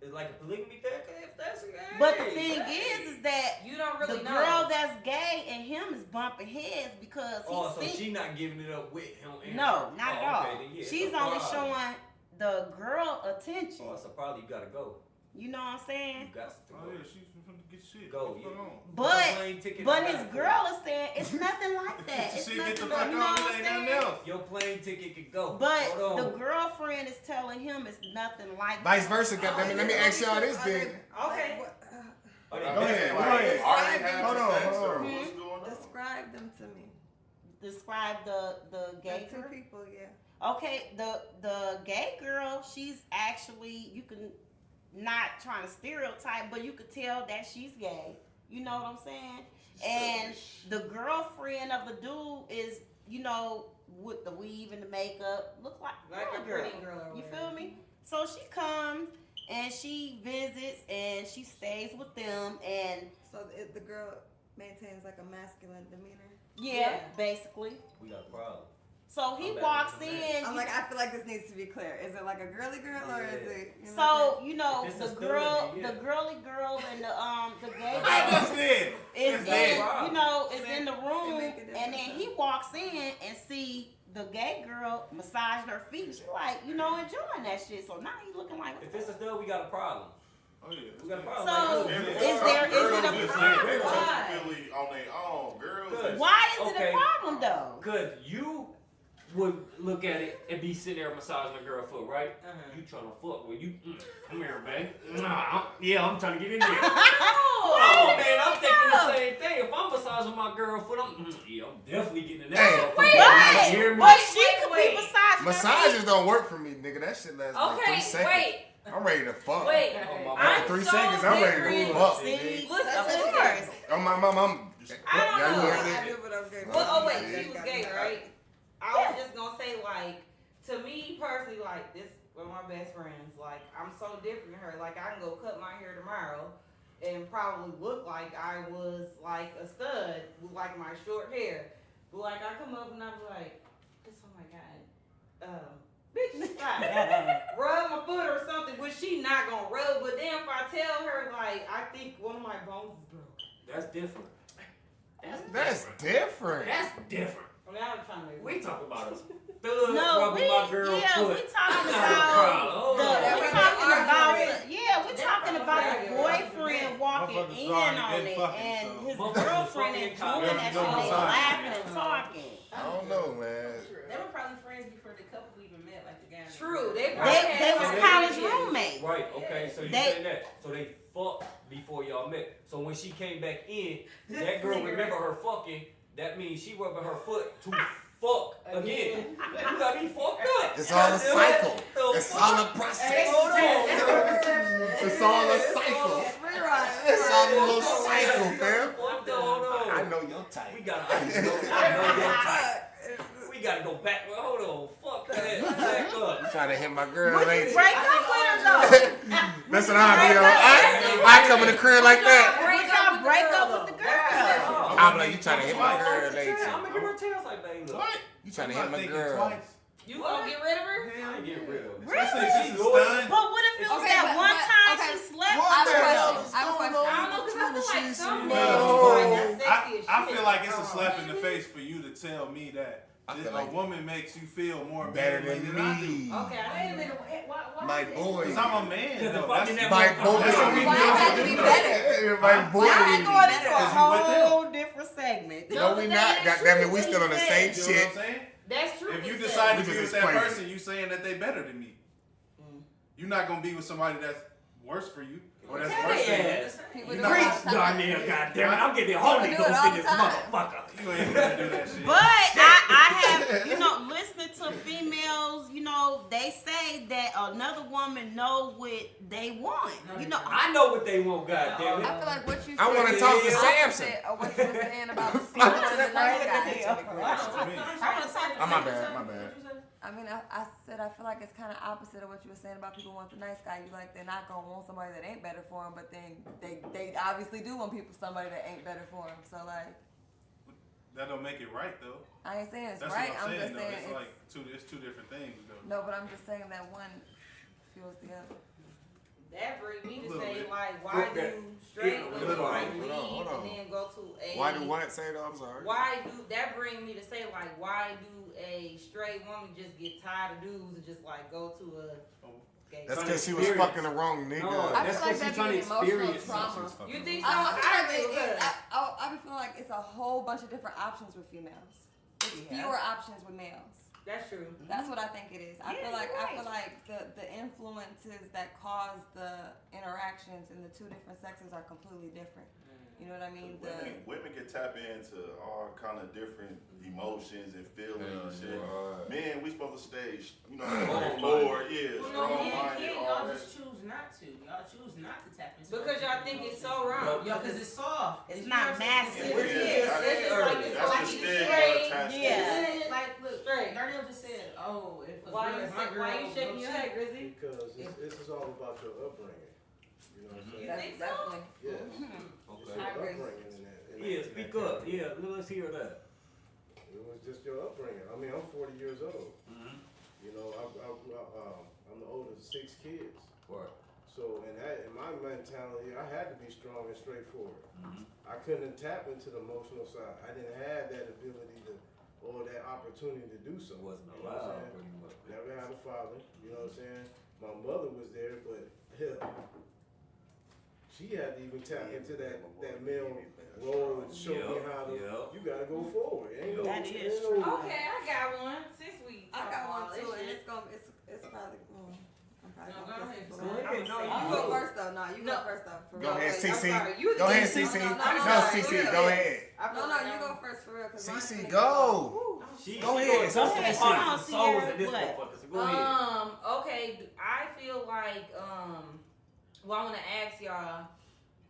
It's like a polygamy thing? If that's But the thing is that You don't the really know. girl that's gay and him is bumping heads because Oh, so he's she not giving it up with him? and no, her. not at Oh, all. okay, then yeah, She's so only probably. showing the girl attention. Oh, so probably you gotta go. You know what I'm saying? You got to Oh go. yeah, she's finna get shit. Go, What's going yeah. on? But Plane ticket but is his back. girl is saying it's nothing like that. Get It's your shit, get the nothing. fuck You know on. what It I'm ain't nothing saying? else. Your plane ticket could go. But Hold the on. girlfriend is telling him it's nothing like Vice that. versa. Let me ask y'all this then. Okay. Are they Go Go gay? ahead, Like, go ahead. Are they having Hold on, sex hold or on. what's going on? Describe them to me. Describe the gay The two girl. people, yeah. Okay, the gay girl, she's actually, you can not trying to stereotype, but you could tell that she's gay. You know what I'm saying? And the girlfriend of the dude is, with the weave and the makeup, look like a girl. pretty girl. Or You whatever. feel me? So she comes and she visits and she stays with them, and So the girl maintains like a masculine demeanor. yeah. basically. We got a problem. So he I'm back walks with the man. in. I'm like, I feel like this needs to be clear. Is it like a girly girl or is it? So If it's a the stud, girl, then yeah. the girly girl and the gay I girl just did. is It's in, dead. is in the room, make a difference. and then he walks in and see the gay girl massaging her feet. She's like, enjoying that shit. So now he looking like, If it's a stud, we got a problem. Oh yeah. We got a problem. So, Like, is it a problem? They Why? touch Philly on their own, girls. Good. Why is it Okay. a problem though? Cause you would look at it and be sitting there massaging a girl foot, right? You trying to fuck with you? Come here, babe. I'm trying to get in there. Oh man, I'm thinking the same thing. If I'm massaging my girl foot, I'm definitely getting in that. Hey, motherfucker. You hear me? But she could be wait. massaging her Massages feet. don't work for me, nigga. That shit lasts like 3 seconds. wait. I'm ready to fuck. Wait, Oh, my I'm After 3 so seconds, I'm ready to different. fuck. See, Listen, of listen. course. Oh my mom, I'm. I don't know. I do, but I'm gay. Well, oh wait, she was gay, right? I was just gonna say, like, to me personally, like, this one of my best friends, like, I'm so different than her. Like, I can go cut my hair tomorrow and probably look like I was like a stud with like my short hair. But like, I come up and I'm like, oh my god, bitch, stop. Rub my foot or something, which she not gonna rub. But then if I tell her, like, I think one of my bones is broken. That's different. That's different. That's different. I mean, I was trying to. We talk about a stud No, rubbing my girl's we foot. talking That's not a problem. about Hold the, on. we talking about we're talking about the boyfriend walking Motherfuckers in trying to on get it fucking, and so. his Motherfuckers girlfriend fucking enjoying that shit, couple they times. laughing and talking. I don't know, man. They were probably friends before the couple even met, like the guy. True, They was college roommates. Right, okay, so you saying that. So they fucked before y'all met. So when she came back in, that girl remember her fucking, that means she rubbing her foot to fuck again. You got me fucked up. It's all a cycle. The It's fuck? all a process. Hold on. It's all a cycle. It's all a little cycle, fam. Hold on. I know your type. We gotta, I know your type. We gotta go back. Hold on. Fuck that. Back up. Trying to hit my girl, Would ain't you you? break up with her though? That's what I be on. I come in the crib like that. Would y'all break up with the girl? I'm like, you trying to hit my girl, ain't I'm you? gonna give her a chance like, babe, look. What? You trying to hit my thinking girl? twice. You gonna get rid of her? I ain't getting rid of her. Really? Especially if she's a stud. But what if it was Okay, that but- one but- time okay. she slept? What I the have a hell question. is I have a going question. I on don't know, because I feel between like the some shit? men No. like that's sexy as I shit. feel like it's a slap in the face for you to tell me that I this, feel a like woman makes you feel more better manly than I do. me. Okay, wait a minute. Why My is it? boy. Cause I'm a man. Because though. if I'm in that My motherfucker, boy. That's what we Why do. it have to be better? My Y'all boy. ain't going into a Because you with them. whole different segment. No, we not. Goddamn it, we still on the same You know what shit. I'm saying? That's true. If you he decide We to be just with that explained it. person, you saying that they better than me. You're not gonna be with somebody that's worse for you or that's Tell worse your than you. ass. People do Not- it all Preach, the time. Darnell, goddammit. I'm getting the Holy do it Ghost all in the this time. motherfucker. You ain't gonna do that shit. But I have, listening to females, they say that another woman know what they want. I know what they want, goddammit. I feel like what you said. I wanna is talk to the Samson. opposite of what you were saying about people and the nice guy. Oh, my bad, my bad. I mean, I said I feel like it's kind of opposite of what you were saying about people want the nice guy. You like they're not gonna want somebody that ain't better for them, but then they obviously do want somebody that ain't better for them. So like, That don't make it right though. I ain't saying it's That's right. what I'm saying just though. saying It's like two different things though. no, but I'm just saying that one fuels the other. That brings me to Little say, bit. like, why Look do at- straight yeah, women hold on, like hold leave on, hold on. and then go to a Why do what? Say it, I'm sorry. Why do that bring me to say, like, why do a straight woman just get tired of dudes and just like go to a gay? That's Trying to because she was experience. fucking the wrong nigga. No, I that's feel like because she's that'd trying be to an emotional experience trauma. something. You think so? I feel like because I be feeling like it's a whole bunch of different options with females. It's fewer options with males. that's true. That's what I think it is. I Yeah, feel like you're I feel like the influences that cause the interactions in the two different sexes are completely different. You know what I mean? Women can tap into all kind of different emotions and feelings and shit. Men, we supposed to stay, forward, strong-minded, Y'all all that. just choose not to. Y'all choose not to tap into because y'all think it's so wrong. Y'all, because it's soft. It's not massive. That's the stigma attached to it. Like, look, Darnell just said, oh, if Why you shaking your head, Grizzy? Because this is all about your upbringing. You know what I'm saying? You think so? Definitely. Yes. Okay. It's your upbringing in that. Yeah, speak up. Yeah, let's hear that. It was just your upbringing. I mean, I'm 40 years old. Mm-hmm. You know, I'm the oldest of 6 kids. Right. So in my mentality, I had to be strong and straightforward. Mm-hmm. I couldn't tap into the emotional side. I didn't have that ability or that opportunity to do so. Wasn't You know what I'm allowed, saying? pretty much. Never had a father. You know what I'm saying? My mother was there, but hell, she had to even tap into that male role and show me how to. You gotta go forward. Ain't no, That is ain't true. no, Okay, I got one. Since we I got one talk too, all and this it's probably. I'm probably No, gonna go piss ahead. people Go off. ahead. No, You go first though. No, you go first though. For Go real. ahead, Wait, CC. I'm sorry. You Go ahead, the- CC. No, No, sorry. CC, Yeah. go ahead. No, you go first for real. 'Cause mine's CC, gonna go. get long. She Go ahead. Some Go ahead. hearts Come on, and souls Sierra. in this What? motherfucker. So go ahead. Okay, I feel like, well, I want to ask y'all,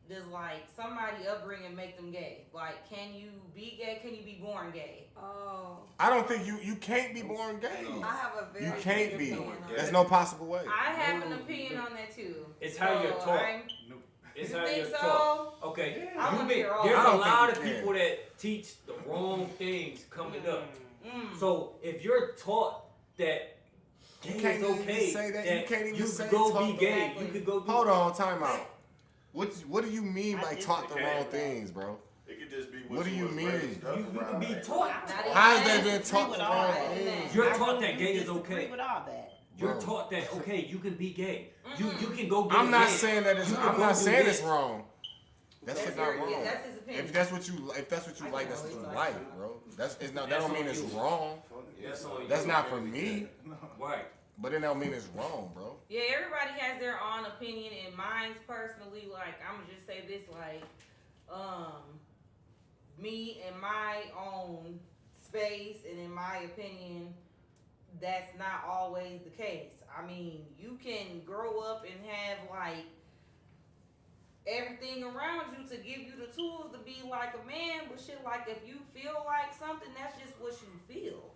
does like somebody upbringing make them gay? Like, can you be gay? Can you be born gay? Oh. I don't think you can't be born gay. I have a very You can't big be. opinion on There's it. no possible way. I have an opinion on that too. It's how you're taught. You It's how think you're so? taught. Okay. I You wanna been- hear all there's I a don't lot think of you can. people that teach the wrong things coming up. Mm. So if you're taught that gay can't is even okay, say that. You can't even you say could go taught be the gay, wrong you thing. could go. Hold on, time out. What do you mean I by just taught the okay wrong with that. things, bro? It could just be What do you was mean? raised up You can around be that. taught. How has that been disagree taught with the all wrong that. things? You're I taught really that gay is disagree okay. with all that. You're Bro. taught that okay, you can be gay. You can go get I'm not gay. saying that it's. You can I'm go not do saying this. it's wrong. That shit not wrong. Yeah, that's his opinion. If that's what you like, that's what you like, bro. It's not. That don't mean it's wrong. That's on you. That's not for me. Right. But then that don't mean it's wrong, bro. Yeah, everybody has their own opinion, and mine's personally, like, I'm gonna just say this, like, me in my own space and in my opinion, that's not always the case. I mean, you can grow up and have, like, everything around you to give you the tools to be like a man, but shit, like, if you feel like something, that's just what you feel.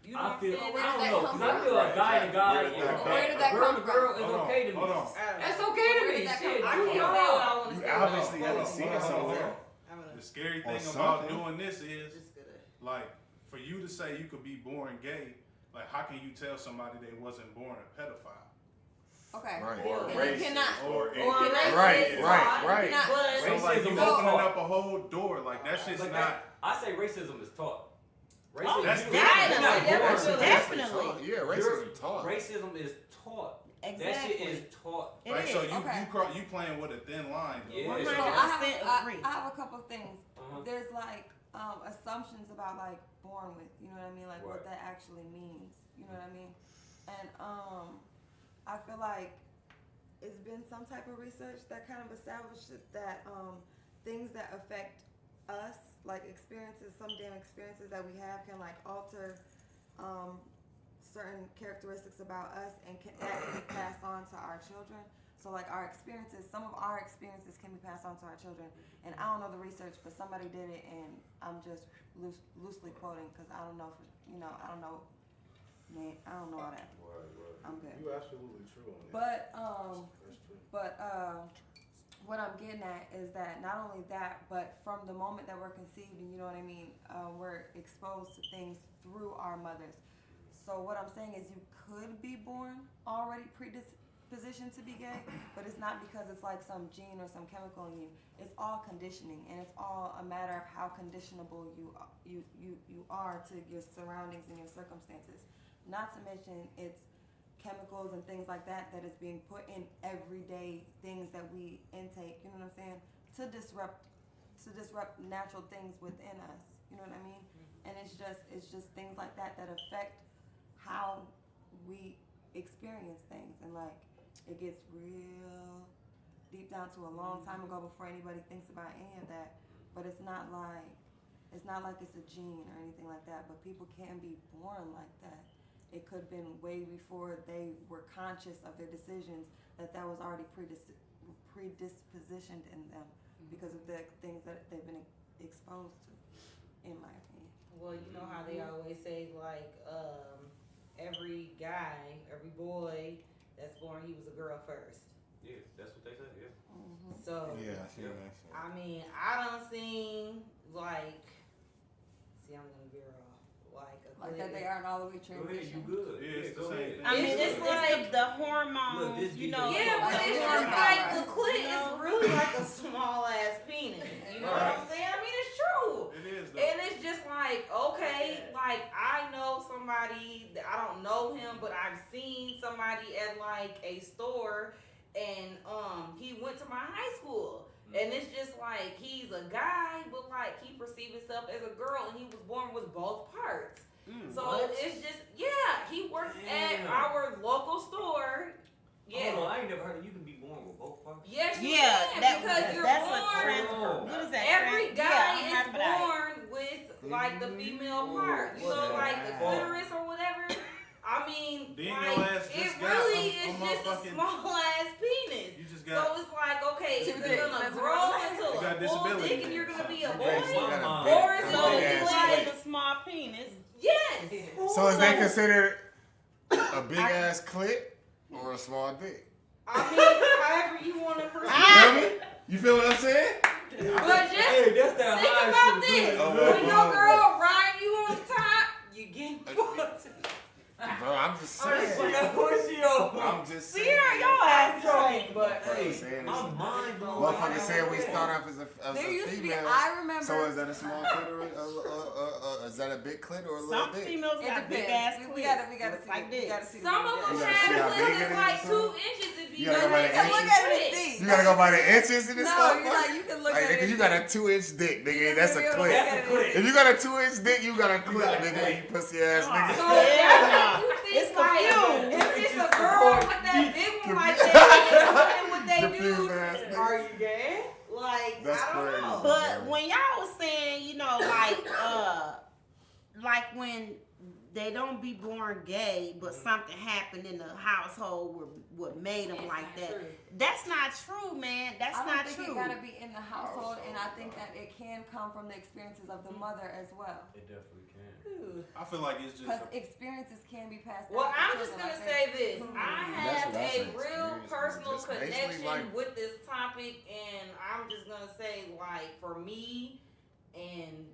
You know I what feel. I'm saying? I don't know. 'Cause I feel a guy and a guy, Where did that a girl come to girl is Hold on, okay to me. hold on. That's okay to me. Shit, I you can't say know. what I want to You say. obviously Hold haven't on, seen hold it on, somewhere. hold on. The scary Or thing about something. doing this is, Just gonna- like, for you to say you could be born gay, like, how can you tell somebody they wasn't born a pedophile? Okay. Right. Or And you racist. cannot. Or Right, right. Not- But So, like, you Racism is opening taught. up a whole door. Like, that shit's But not. I say racism is taught. Oh, That's you're definitely, not born. definitely. Definitely. Yeah, racism taught. Racism is taught. That shit Exactly. is taught. It Like, so is. you playing with a thin line. though. Yeah. Like, So 100% agree. I have a couple of things. Uh-huh. There's like assumptions about like born with, you know what I mean? Like what Right. that actually means. You know what I mean? And I feel like it's been some type of research that kind of established that things that affect us, like experiences, some damn experiences that we have can like alter certain characteristics about us and that can be passed on to our children. So like our experiences, some of our experiences can be passed on to our children. And I don't know the research, but somebody did it, and I'm just loosely quoting because I don't know, I don't know, man, I don't know all that. I'm good. You're absolutely true on that. But That's true. what I'm getting at is that not only that, but from the moment that we're conceiving, you know what I mean, we're exposed to things through our mothers. So what I'm saying is you could be born already predispositioned to be gay, but it's not because it's like some gene or some chemical in you. It's all conditioning, and it's all a matter of how conditionable you are to your surroundings and your circumstances. Not to mention it's chemicals and things like that that is being put in everyday things that we intake, you know what I'm saying, to disrupt natural things within us, you know what I mean? And it's just things like that that affect how we experience things, and like it gets real deep down to a long time ago before anybody thinks about any of that. But it's not like it's a gene or anything like that. But people can be born like that. It could have been way before they were conscious of their decisions that was already predispositioned in them because of the things that they've been exposed to, in my opinion. Well, you know how they always say, like, every guy, every boy that's born, he was a girl first. Yeah, that's what they say, yeah. Mm-hmm. So, Yeah, I see that shit. I mean, I don't seen, like, I'm gonna veer off. Like that they aren't all the way Go ahead, you transitioned. good. Yeah, it's the go same ahead. thing. I mean, It's it's like- like the hormones, Look, this you be know. the- Yeah, but it's just Hormones. like the clit is really like a small ass penis. You know what I'm saying? I mean, it's true. It is though. And it's just like, okay, like I know somebody that I don't know him, but I've seen somebody at like a store, and he went to my high school, and it's just like he's a guy, but like he perceived himself as a girl, and he was born with both parts. So What? it's just he works at Damn. our local store. Yeah. Hold on, I ain't never heard of you can be born with both parts. Yes, you Yeah, can, because you're that's born. a transfer. What is that? Every trans- guy yeah, is hermaphrodite. born with like the female part. You know, like the clitoris or whatever. I mean, Then your like ass it just got really a is just a motherfucking- small ass penis. You just So got. it's like, okay, is Two it dicks, gonna that's grow what I'm into You a got full disability dick and you're gonna be a That's boy? my mind. Or is So it you ass like, like a small penis. yes. So is that considered a big ass clit or a small dick? I mean, however you want to You perceive. feel me? You feel what I'm saying? But just Hey, that's that think high about shit. this. Oh, When oh, your oh. girl ride you on top, you getting fucked. Bro, I'm just saying. What's she on? I'm just See saying. her, your ass joking. But Hey, saying I'm mind blown. Motherfucker said we start off as There a used to be, female. I remember. So is that a small clit or is that a big clit or a little Some dick? females It got big depends. ass We clits. gotta Looks see. like We this. gotta see. some of them You gotta have see how big clits it that's like is, 2 inches if you You gotta go by the You can look at it and see. You gotta go by the inches in this No, stuff. you're like, you can look at it. Like, you got a 2-inch dick, nigga. That's a That's clit. That's a clit. If you got a 2-inch dick, you got a clit, nigga. You pussy ass So nigga. Yeah. you think It's like confused. if it's a girl with that big one like that, and what they Confused do, ass nigga. are you gay? Like That's I don't crazy. know. But when y'all was saying, you know, like when they don't be born gay, but something happened in the household what made them like that. That's not true, man. That's I don't not think true. it gotta be in the household, and I think that it can come from the experiences of the mother as well. It definitely can. I feel like it's just. Because experiences can be passed down. Well, to I'm just children, gonna I say think. this. I That's have what I a said, real experience, personal just basically connection like- with this topic, and I'm just gonna say, like, for me and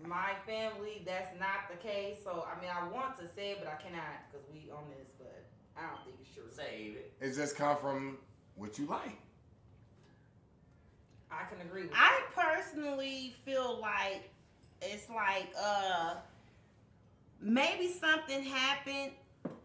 my family, that's not the case. So, I mean, I want to say it, but I cannot because we on this, but I don't think it's true. Save it. It just come from what you like. I can agree with I personally feel like it's like maybe something happened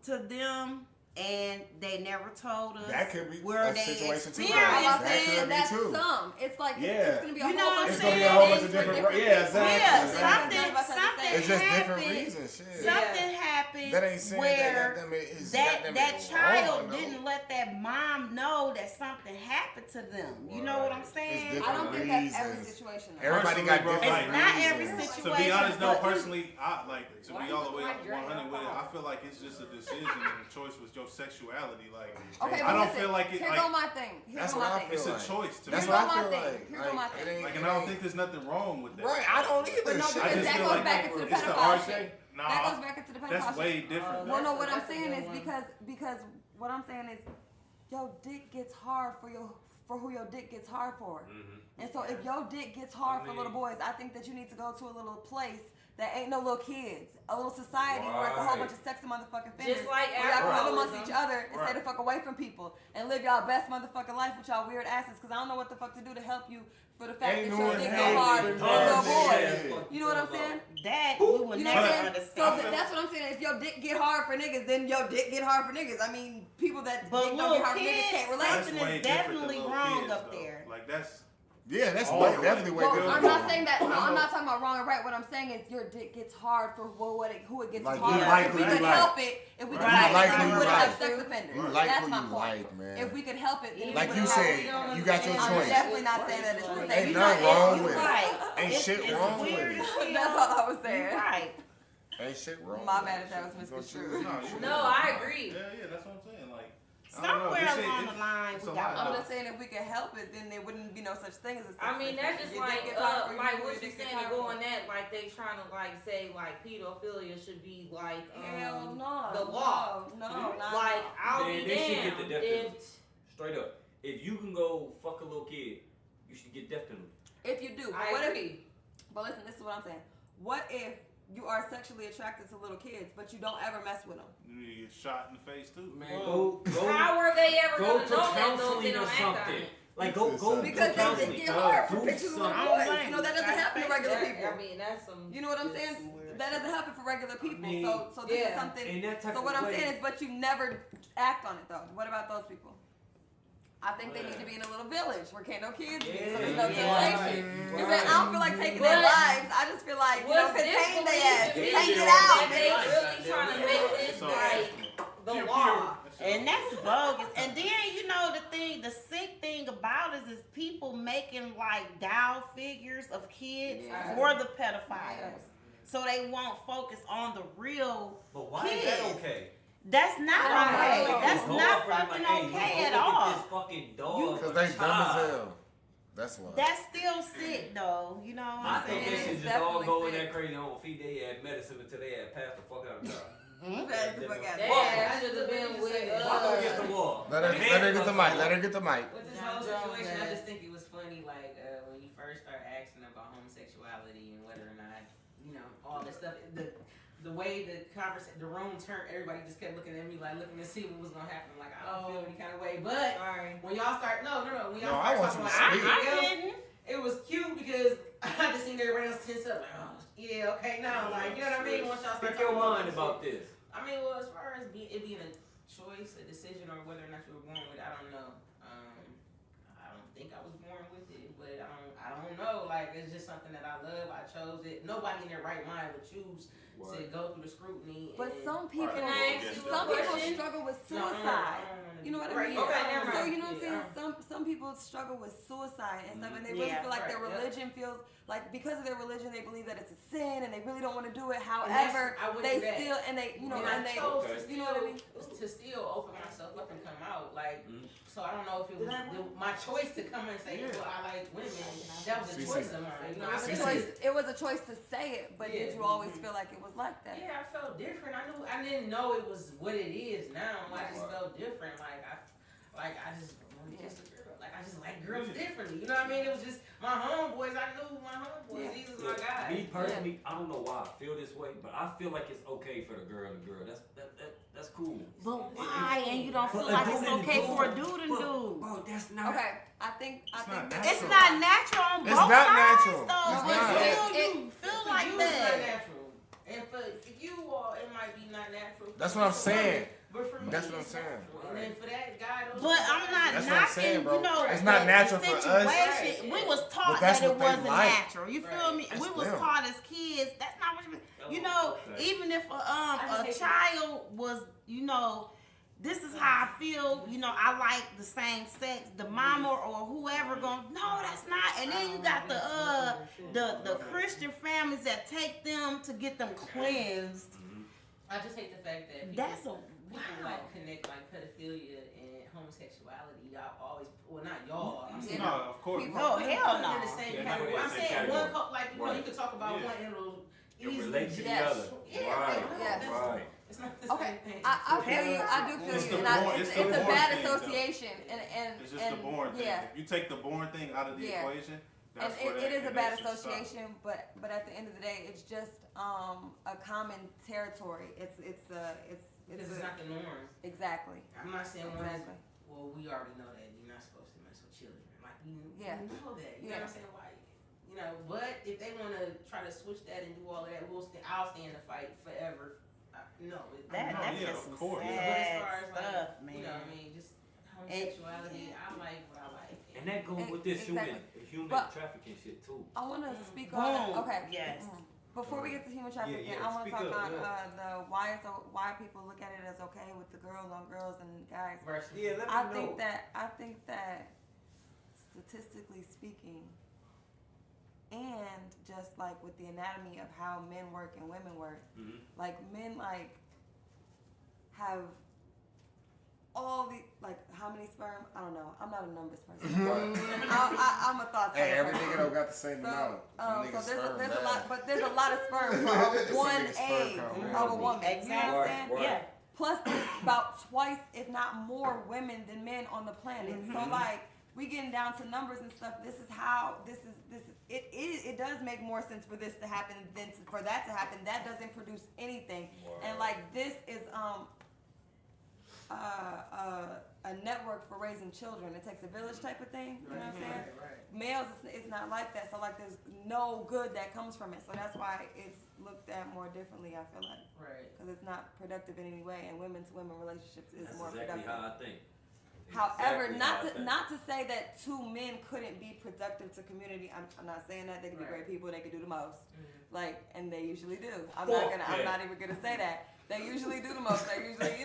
to them and they never told us That could be where a they situation too. experienced I'm That saying could be that's too. some. It's like Yeah. it's gonna be a You know whole what bunch I'm It's of gonna be a saying? whole bunch things of for different. different Yeah, people. exactly. Yeah, exactly. something It's just different happened. reasons. Shit. Something happened That ain't saying where that that child wrong, though. didn't let that mom know that something happened to them. You know what I'm saying? It's I don't think that's every reasons. situation. though. Everybody Personally, got bro, different It's not every reasons. situation. To be honest, though, but- personally, I like to Why be all the you way like Drake 100 with it. Paul? I feel like it's just a decision and a choice with your sexuality. Like, Okay, I but don't listen, feel like it. Here Like, go my thing. Here That's go what my I thing. feel it's a like. choice to That's me. what Here go I my feel thing. like. Here go my thing. it ain't- Like, it and I don't ain't- think there's nothing wrong with that. Right, I don't either. But no, Shit. I because just that feel goes like back into the it's the pedophile art shit. thing. That Nah, goes back into the pedophile that's shit. way different. Well, no, what I'm That's a saying good is one. because what I'm saying is, your dick gets hard for who your dick gets hard for. And so if your dick gets hard for little boys, I think that you need to go to a little place that ain't no little kids, a little society where it's a whole bunch of sexy motherfucking fingers. Just like where y'all can live alcoholism. amongst each other and stay the fuck away from people and live y'all best motherfucking life with y'all weird asses. Because I don't know what the fuck to do to help you for the fact Ain't that no your dick one go hard hating. for little Yeah. boys. You know what I'm saying? That we will You know never what I'm saying? understand. So that's what I'm saying. If your dick get hard for niggas, then your dick get hard for niggas. I mean, people that But dick don't little get hard for niggas kids, can't relate. That's something way is different definitely than little wrong kids, up though. there. Like, that's Yeah, that's definitely way Well, different. I'm not saying that. No, I'm not talking about wrong and right. What I'm saying is your dick gets hard for who it gets Like, hard. you like If we who could you help like. it, if we Right. could help You like it, who then we you would like. have sex offenders. You like That's who my you point. like, man. If we could help it, then Like we you would said, help it. you got your I'm choice. definitely not saying that it's the same. Ain't You're nothing not- wrong you're with it. right. Ain't shit wrong with it. That's all I was saying. You're right. Ain't shit wrong. My with bad it. if that was You gonna misconstrued. choose. No, I agree. Yeah, that's what I'm saying. Like, Somewhere this shit, along the line, it's we a got lot. I'm just saying if we could help it, then there wouldn't be no such thing as a sex I mean, that's just offender. Your like, dick gets hard for you, like your what you dick gets saying to hard go for on that, like they trying to like say like pedophilia should be like Hell no. the law. No, not Like I'll Man, be they should get the damned death if penalty. Straight up. If you can go fuck a little kid, you should get death penalty. if you do. I What agree. But listen, this is what I'm saying. What if you are sexually attracted to little kids, but you don't ever mess with them? You get shot in the face too. Man, go How are they ever go gonna to know that though if counseling they or don't act on something. it? Like go Because to they counseling. get hard for Do pictures of little something. boys. You know, that doesn't happen to regular That- people. I mean, that's some. You know what I'm saying? That doesn't happen for regular people. I mean, so this is yeah. something. In that type So what of I'm way, saying is, but you never act on it though. What about those people? I think they need to be in a little village where can't no kids be, so there's no temptation. You said, I don't feel like taking their lives. I just feel like, you know, What's contain their ass. disbelief Take is it that out. they really trying to make this like the law. And that's bogus. And then you know the sick thing about it is people making like doll figures of kids for the pedophiles. So they won't focus on the real but why kids. is that okay? That's not okay. Right. That's not fucking okay at all. This fucking dog. Because they dumb as hell. That's why. That's still sick though. You know what I I'm think saying? they should just all go in that crazy on feet. They had medicine until they had passed the fuck out of the dog. Pass the fuck out. That should have been with. Walk against the wall. Let her get the mic. Let her get the mic. With this whole situation, I just think it was funny, like when you first start asking about homosexuality and whether or not, you know, all this stuff. The way the room turned, everybody just kept looking at me like looking to see what was gonna happen. Like I don't feel any kind of way. But when y'all start, when y'all start talking about everything else, it was cute because I just seen everybody else tense up. Like, oh yeah, okay, now like you know what I mean. Once y'all start Speak your talking mind about this. I mean, well, as far as it being a choice, a decision, or whether or not you were born with it, I don't know. I don't think I was born with it, but I don't know. Like, it's just something that I love. I chose it. Nobody in their right mind would choose to go through the scrutiny. But some people, Can I ask you a some people question? struggle with No, suicide. You know what I mean? Okay, never mind. So you know what I'm saying? Yeah. Some people struggle with suicide and stuff, and they really feel like their religion feels like because of their religion they believe that it's a sin, and they really don't want to do it. However, they still and they you know and they you know what I mean? To still open myself up and come out like. So I don't know if it was my choice to come and say, well, I like women. That was a choice of mine. You know, it was a choice to say it, but did you always feel like it was like that? Yeah, I felt different. I didn't know it was what it is now. I just felt different. Like I just wanted to kiss a girl. Like I just like girls differently. You know what I mean? It was just my homeboys. I knew my homeboys. These was my guys. Me personally, I don't know why I feel this way, but I feel like it's okay for the girl and girl. That's cool. But why? And you don't feel like it's okay for a dude and dude? Bro, that's not. Okay, I think it's not natural on both It's not sides, natural. though. It's But not. still, you feel For like you, that. it's not natural. And for you all, it might be not natural. That's what I'm saying. But for me, That's what I'm it's saying. natural. And then for that guy, But I'm not That's what I'm knocking, saying, bro. you know, It's not the natural for us. situation. We was taught But that's that it what they wasn't like. natural. You feel me? That's We was them. taught as kids. That's not what you know. Even if a child was, you know, this is how I feel. You know, I like the same sex. The mama or whoever going, no, that's not. And then you got the Christian families that take them to get them cleansed. I just hate the fact that people like connect like pedophilia and homosexuality. Y'all always, well, not y'all. I'm saying No, of course. No, hell no. in the same Yeah, category. I'm same saying category. one, like you know, you could talk about one and it'll It easily relates to the Yes. other. Yeah, Right. Yes. Right. It's not the Okay, same thing. I feel you. I do feel It's you. the And born- it's it's the a born bad thing, though. association, and It's just the born thing. yeah. If you take the born thing out of the Yeah. equation, And that's where it is a bad connection stops. association, but at the end of the day, it's just a common territory. It's Because it's not the norm. exactly. I'm not saying one is, Exactly. well, we already know that you're not supposed to mess with children. Like, we Yeah. know that. You know Yeah. what I'm saying? Why? You know, but if they want to try to switch that and do all that, I'll stay in the fight forever. No. That's yeah, just of some course. But as sad far as stuff, like, man. you know what I mean? Just homosexuality. I like what I like. And that goes with this Exactly. human But- trafficking shit too. I want to speak on. Okay. Yes. Before we get to human trafficking, yeah, I want to speak talk up, on why people look at it as okay with the girls on girls and guys. Versus. Yeah, let me I know. think that statistically speaking, and just like with the anatomy of how men work and women work, like men have all the how many sperm? I don't know. I'm not a numbers person. I'm a thought. Hey, every person. nigga don't got the same amount. So there's a lot, but there's a lot of sperm for one egg of a woman. You know what I'm saying? Right. Yeah. Plus, there's about twice, if not more, women than men on the planet. So we getting down to numbers and stuff. This is how it does make more sense for this to happen than for that to happen. That doesn't produce anything. And this is a network for raising children. It takes a village type of thing. You know what I'm saying? Males, it's not like that. So there's no good that comes from it. So that's why it's looked at more differently. I feel like, because it's not productive in any way. And women to women relationships is That's more exactly productive. how I think. However, Exactly not to say that two men couldn't be productive to community. I'm not saying that they could be great people. They could do the most, and they usually do. I'm not even gonna say that. They usually do the most. They usually, doing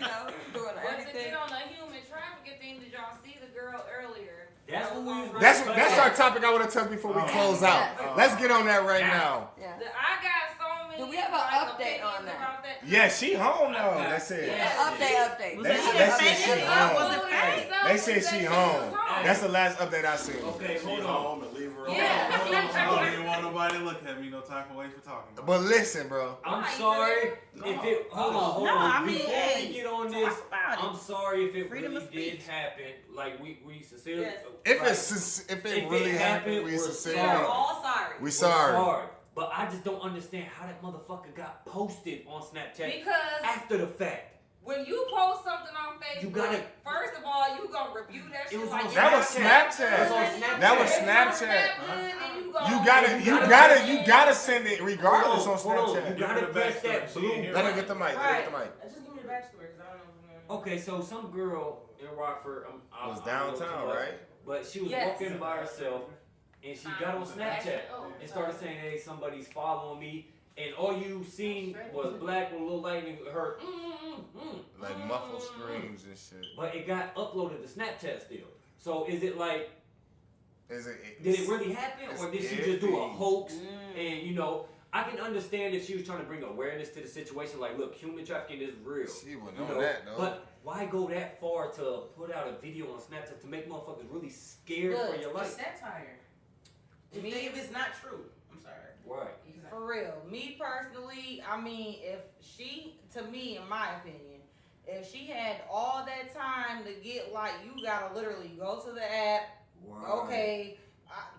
But to everything. get on the human trafficking thing, did y'all see the girl earlier? That's what we was That's our topic I want to touch before we close out. Let's get on that right now. Yeah. I got so many. Do we have an update on that? About that? Yeah, she home though. That's it. Update. They said she home. Was it fake? They said she home. That's the last update I seen. Okay, She hold on. home and leave her alone. I Yeah. don't even want nobody to look at me. No time away for talking about But listen, bro. I'm Why? sorry if it. Hold on. No, I mean, Before hey, we get on this, talk about it. I'm sorry if it Freedom really of did speech. happen. Like we sincerely. Yes. If it really happened, we we're sincerely. We're sorry. all sorry. We sorry. But I just don't understand how that motherfucker got posted on Snapchat Because after the fact. when you post something on Facebook, You gotta- first of all, you gonna review that It shit was like on That was Snapchat. Snapchat. That was Snapchat. You You gotta send it regardless on Hold on. You Snapchat. gotta Give her the press backstory. that She blue. ain't here. Let her get the mic. Let her get the mic. Just give me the backstory, because I don't know. Okay, so some girl in Rockford Was downtown, right? But she was Yes. walking by herself, and she got on Snapchat and started saying, "Hey, somebody's following me." And all you seen was black with a little light and her Like muffled screams and shit. But it got uploaded to Snapchat still. So is it like, Is it? did it really happen, or did she just do a iffy. hoax? And I can understand if she was trying to bring awareness to the situation. Like, look, human trafficking is real. She wouldn't know that though. But why go that far to put out a video on Snapchat to make motherfuckers really scared for your It's life? satire. To me, if it's not true, I'm sorry. Right. For real. Me personally, I mean, if she, to me, in my opinion, if she had all that time to get, you gotta literally go to the app, okay,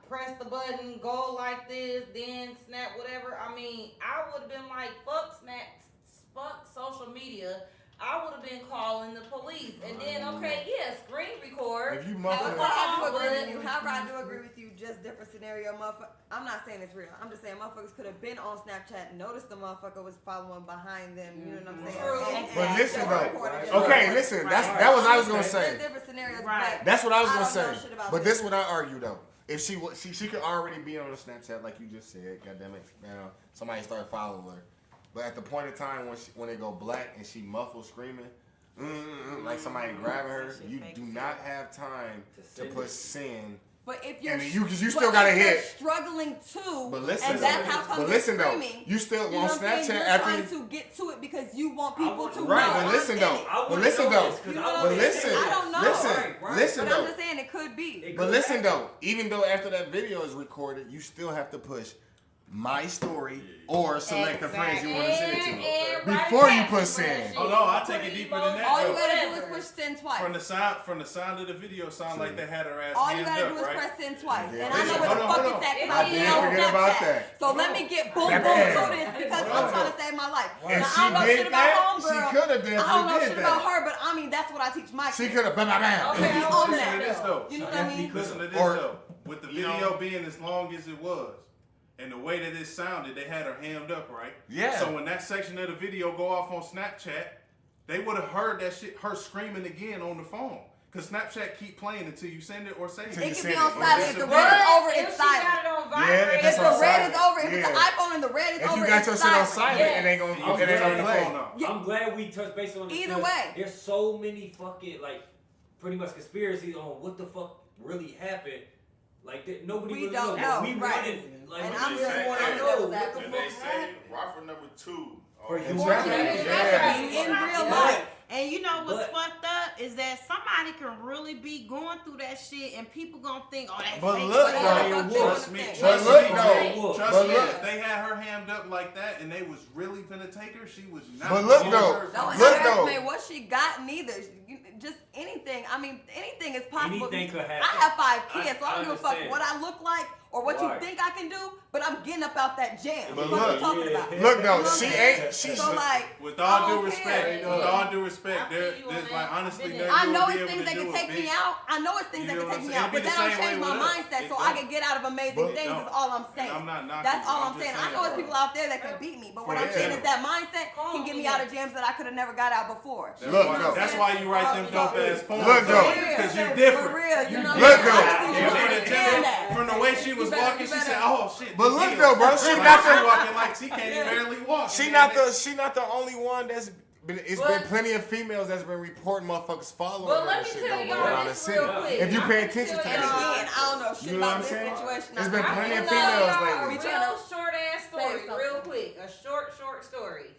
press the button, go like this, then snap whatever. I mean, I would have been like, fuck Snap, fuck social media. I would have been calling the police. And then, screen record. If you However, muffle I do agree with you. However, I do agree with you. Just different scenario, motherfucker. I'm not saying it's real. I'm just saying motherfuckers could have been on Snapchat, noticed the motherfucker was following behind them. You know what I'm saying? True. But listen, just though. recorded it. Okay, listen. That was I was gonna There's say. different scenarios. Right. But That's what I was I gonna don't know say. shit about But this. this what I argue though. If she could already be on the Snapchat like you just said. God damn it, somebody started following her. But at the point in time when they go black and she muffled screaming, like somebody grabbing her, you do not have time to push send. But if you're, And you still gotta hit. struggling too, But listen, and that's how come but you're listen though, screaming. you still You know on what I'm saying? Snapchat You're after trying you. to get to it because you want people to Right, know. but listen I'm though. in it. But listen though. You know what I'm But saying? listen. I don't know. Listen But I'm though. just saying it could be. But listen though, even though after that video is recorded, you still have to push my story or select the friends you want to send it to before you push send. Oh no, I take it deeper than that. All you though. gotta do is push send twice. From the sound of the video, sound like they had her ass All you hammed gotta up, do is right? press send twice. Yeah. And I know where the Hold fuck on. it's at because I I'm did on forget about Snapchat. that. So let me get boom That boom man. to this because I'm trying to save my life. If Now, she I don't know did shit about that, homegirl. she could have I don't know definitely shit did about that. her, but I mean that's what I teach my She kids. could have bam bam bam. Okay, I'm on Listen to this that. though. You know what I mean? Listen to this Or- though. With the video being as long as it was, and the way that it sounded, they had her hammed up, right? Yeah. So when that section of the video go off on Snapchat, they would have heard that shit, her screaming again on the phone. Cause Snapchat keep playing until you send it or say it. It can be on silent. If the red is over, it's silent. Yeah, if the red is over, if it's an iPhone and the red is over, if you got your shit on silent, yes. it ain't gonna play. I'm glad we touched base on it. Either way, there's so many fucking like pretty much conspiracies on what the fuck really happened. Like that, nobody we really don't knows. know. We Right. running, like, And we I'm just just want wondering to what know was that. And they say Rockford number 2. For Exactly. In real life. And you know what's fucked up is that somebody can really be going through that shit and people gonna think, oh, that's But fake. look, Trust me. But look, though. Trust me. If they had her hammed up like that and they was really finna take her, she was not. But look, though. Don't Look, underestimate what she got neither. Just anything. I mean, anything is possible. Anything could happen. I have 5 kids, so I don't give a fuck understand. what I look like or what Right. you think I can do, but I'm getting up out that jam. But What I'm look, talking about. Look, though, You know what she I'm saying? ain't. She's So like, with I all don't due respect, care. with all due respect, I feel there's you on like that. honestly, I've been nothing I you know will be it's able things to that do can with take me bitch. out. I know it's things You that know can what take I'm me saying? out, It'd but be the that don't same change way my with us. mindset so It I don't. can get out of amazing But things no. is all I'm saying. I'm not knocking That's all you. I'm I'm saying. just I know it's saying. people out there that can beat me, but what I'm Yeah. saying is that mindset can get me out of jams that I could have never got out before. That's why you write them dope ass poems. Look, though. Because you're For different. real, you know. Look, though. From the way she was walking, she said, "Oh shit." But this look, is- though, bro, she Like, not she the- walking like she can't even barely walk. She And not then the only one that's been. It's been plenty of females that's been reporting motherfuckers following But her let and me shit tell though, y'all around the this city. real quick. If you I'm pay gonna attention to tell And that y'all- again, I don't know shit You know what about I'm this saying? situation. There's been I'm plenty of trying to- females A lately. We real trying to short ass story, say real something. quick. A short story.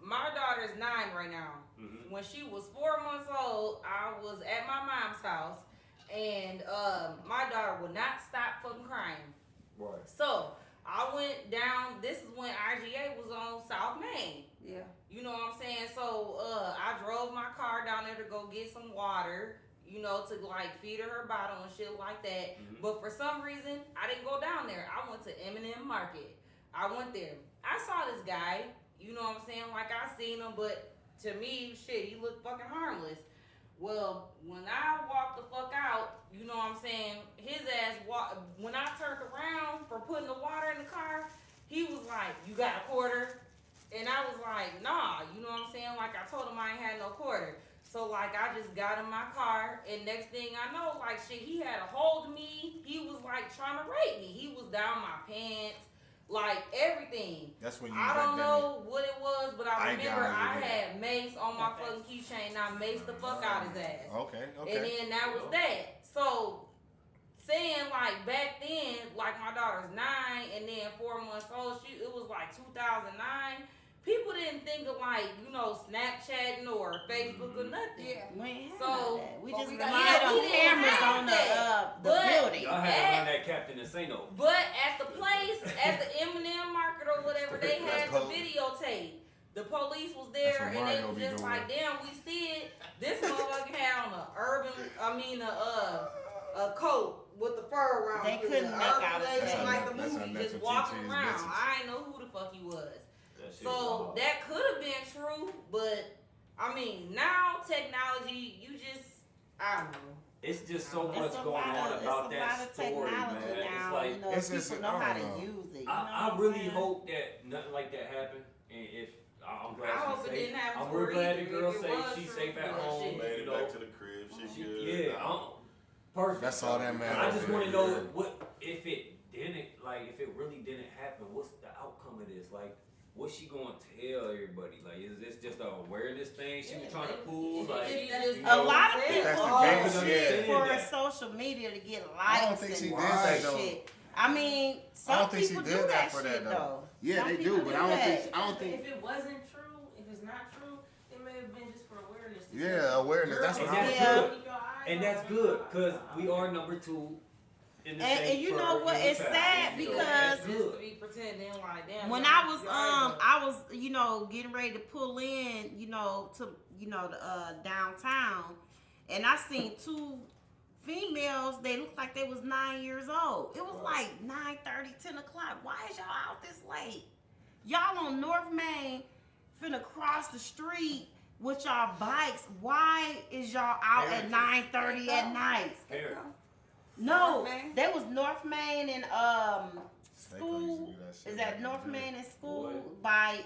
My daughter's 9 right now. Mhm. When she was 4 months old, I was at my mom's house, and my daughter would not stop fucking crying. Right. So I went down. This is when IGA was on South Main. Yeah. You know what I'm saying? So I drove my car down there to go get some water, you know, to like feed her bottle and shit like that. Mhm. But for some reason, I didn't go down there. I went to M&M Market. I went there. I saw this guy, you know what I'm saying? Like I seen him, but to me, shit, he looked fucking harmless. Well, when I walked the fuck out, you know what I'm saying? His ass when I turned around for putting the water in the car, he was like, "You got a quarter?" And I was like, "Nah," you know what I'm saying? Like I told him I ain't had no quarter. So like I just got in my car, and next thing I know, like shit, he had a hold of me. He was like trying to rape me. He was down my pants, like everything. That's when you. I don't know what it was, but I I remember got it, I yeah. had mace on my fucking keychain. And I maced the fuck out his ass. Okay. And Okay. then that was that. So saying like back then, like my daughter's 9 and then 4 months old, it was like 2009. People didn't think of like, you know, Snapchatting or Facebook or nothing. Yeah. We ain't had So, none of that. We but just we relied got- on we didn't cameras have on that. the But- building. Y'all had to run that Captain Insano. But at the place, at the M&M Market or whatever, they had the videotape. The police was there That's what and they Mario was be just doing. like, "Damn, we see it." This motherfucker had on a coat with the fur around. They it. couldn't The make urban out his legend, face. like the That's movie, how just Netflix walking teaches around. bitches. I didn't know who the fuck he was. That shit So was that could have been true, but I mean, now technology, you just, I don't know. It's just so much It's a going lot on of, about it's a lot that of story, technology man. now. It's like you know, it's just- people know I how don't to know. use it. You know I what I'm really saying? hope that nothing like that happened, and if I'm glad I she's hope it safe. didn't happen I'm to real her glad the either. girl If it safe. was She's true, safe at but home. shit. Made You it know, back to the crib. She good. yeah, perfect. That's all that matters. I just want to Yeah. know what if it didn't, like, if it really didn't happen. What's the outcome of this? Like, what's she gonna tell everybody? Like, is this just an awareness thing she was trying to pull? Like, If A lot of people That's the are case, using yeah. for social media to get likes I don't think she and did that, shit. I mean, some don't think she people did do that for shit that, though. Yeah, Some they do, people but do I don't that. think. I don't think. If it wasn't true, if it's not true, it may have been just for awareness. Yeah, awareness. That's what And I'm that's Yeah. good. And that's good because we are number 2 in the And state you for know what? It's child. sad So because that's Just good. to be pretending like damn. when y'all- I was you know getting ready to pull in, you know, to the downtown, and I seen 2 females. They looked like they was 9 years old. It was like 9:30, 10 o'clock. Why is y'all out this late? Y'all on North Main finna cross the street with y'all bikes. Why is y'all out at 9:30 at night? Parent. No, North Main? that was North Main and school. Is that North Main and school by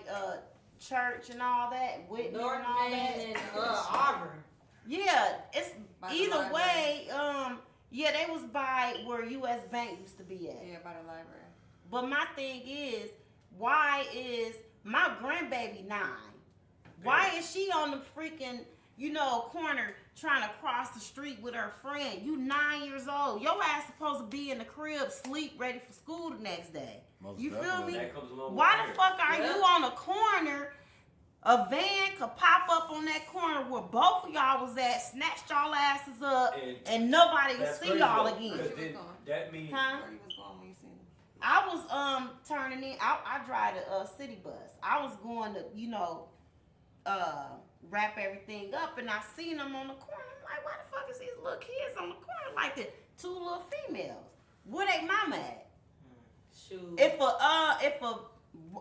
church and all that? Whitney North and all Main that. and Auburn. Yeah, it's By the either library. way. Yeah, they was by where U.S. Bank used to be at. Yeah, by the library. But my thing is, why is my grandbaby 9? Why is she on the freaking, corner trying to cross the street with her friend? You 9 years old. Your ass supposed to be in the crib, sleep, ready for school the next day. You feel me? That comes along Why with the fuck are you on a corner? A van could pop up on that corner where both of y'all was at, snatched y'all asses up, and nobody would see y'all again. That means Huh? Where you was going when you seen him? I was turning in. I drive a city bus. I was going to wrap everything up, and I seen them on the corner. I'm like, why the fuck is these little kids on the corner like that? 2 little females. Where they mama at? Shoot. If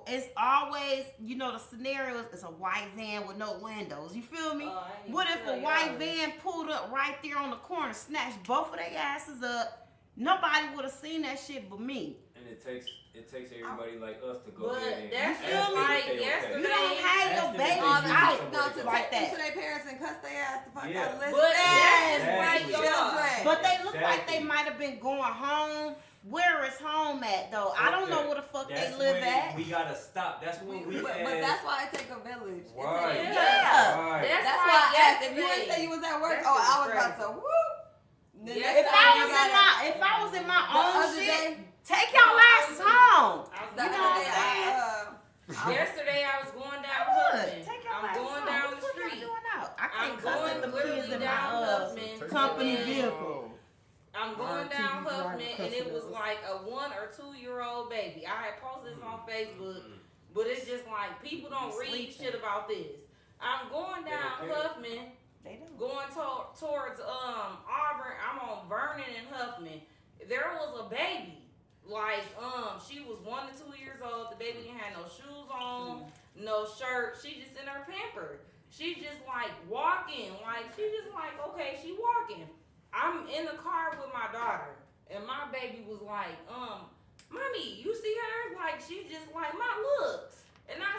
it's always, the scenario is a white van with no windows. You feel me? What if a white van pulled up right there on the corner, snatched both of their asses up? Nobody would have seen that shit but me. and it takes everybody like us to go But ahead and that's ask just them like if they yesterday. You don't have your Ask them if baby they out do like something to like take that. them to their parents and cuss their ass the fuck Yeah. out. Listen, But that's Exactly. like y'all. But they look like Exactly. they might have been going home. Where is home at though? I don't know where the fuck That's they live when at. We gotta stop. That's when we but ask. that's why it take a village. It Right. take- Yeah. Right. That's why I asked. If you didn't say you was at work, That's I just was about crazy. to whoop. Then Yes, next If time I you was gotta- in my the own other shit, day, take y'all asses home. the You know other what day, I'm saying? Yesterday I was going down Good. Huffman. Take y'all I'm asses going home. down What the fuck y'all street. doing out? I I'm can't cuss going at the literally kids in down my Huffman. company and vehicle. I'm going Alright, down TV driver Huffman, and it was customers. like a 1 or 2 year old baby. I had posted this on Facebook, but it's just like people don't read Sleeping. shit about this. I'm going down They don't care. Huffman, They don't. going towards Auburn. I'm on Vernon and Huffman. There was a baby, like she was 1 to 2 years old. The baby didn't have no shoes on, no shirt. She just in her pamper. She just like walking, like she just like okay, she walking. I'm in the car with my daughter, and my baby was like, mommy, you see her? Like she just like my looks. And I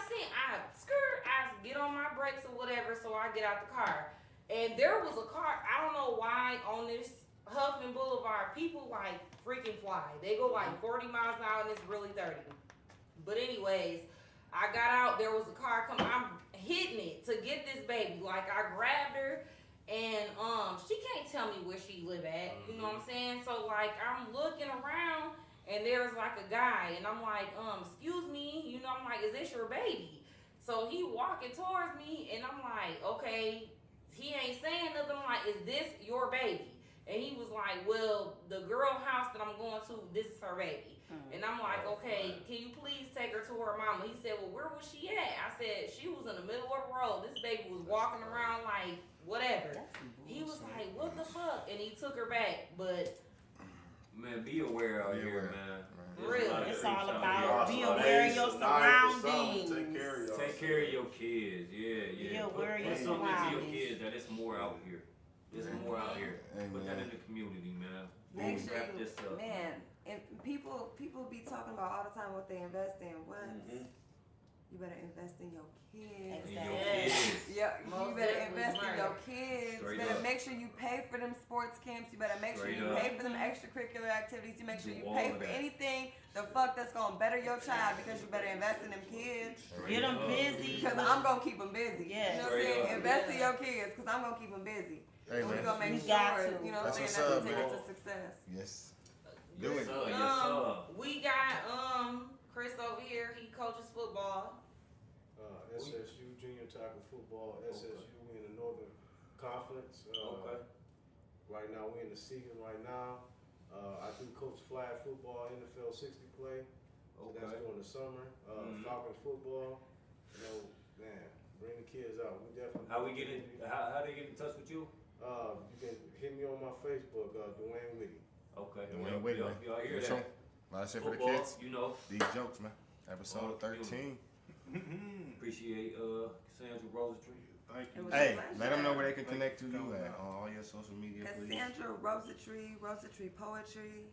get on my brakes or whatever, so I get out the car. And there was a car, I don't know why, on this Huffman Boulevard, people like freaking fly. They go like 40 miles an hour and it's really 30. But anyways, I got out, there was a car coming, I'm hitting it to get this baby. Like I grabbed her and she can't tell me where she live at, you know what I'm saying? So like I'm looking around and there's like a guy and I'm like, excuse me, you know, I'm like, is this your baby? So he walking towards me and I'm like, okay, he ain't saying nothing. I'm like, is this your baby? And he was like, well, the girl house that I'm going to, this is her baby. And I'm like, okay, can you please take her to her mama? He said, well, where was she at? I said, she was in the middle of the road. This baby was walking around like whatever. He was like, what the fuck? And he took her back, but Man, be aware out Be here, aware. man. Really? There's a lot of It's streets all out about here. be Y'all aware of your some knives or something. surroundings. Take care of y'all. Take care of your kids. Yeah. Be aware of Put your something into your surroundings. kids that it's more out here. There's more out here. Put that in the community, man. Make Boom, sure wrap you, this up. man. And people be talking about all the time what they invest in. What? You better invest in your kids. And your Exactly. kids. Yeah, you Most better definitely invest in right. your kids. Straight You better up. make sure you pay for them sports camps. You better make sure Straight you up. pay for them extracurricular activities. You make sure Do you all pay of for that. anything the fuck that's gonna better your child because you better invest in them kids. Get them busy. Because I'm gonna keep them busy. Yes. You know what I'm Straight saying? up. Invest in your kids because I'm gonna keep them busy. Hey, And we man. gonna make You got sure, to. you know what I'm That's saying, what's that's a up, ticket man. to success. Yes. Yes, Do it. sir. Yes, sir. we got Chris over here, he coaches football. SSU junior tackle football. SSU we in the Northern Conference. Okay. Right now we in the season. Right now, I do coach flag football, NFL 60 play. So that's Okay. during the summer. Falcon football. You know, man, bring the kids out. We definitely. How we get in? How they get in touch with you? You can hit me on my Facebook, Dwayne Whitty. Okay. Dwayne Whitty, man. Y'all hear Show. that? A lot of shit for the Football, kids. you know. These jokes, man. Episode 13. Appreciate Cassandra Rosetry. Thank It you. was Hey, a pleasure. let them know where they can connect to you Coming at out. on all your social media, please. Cassandra Rosetry, Rosetry Poetry.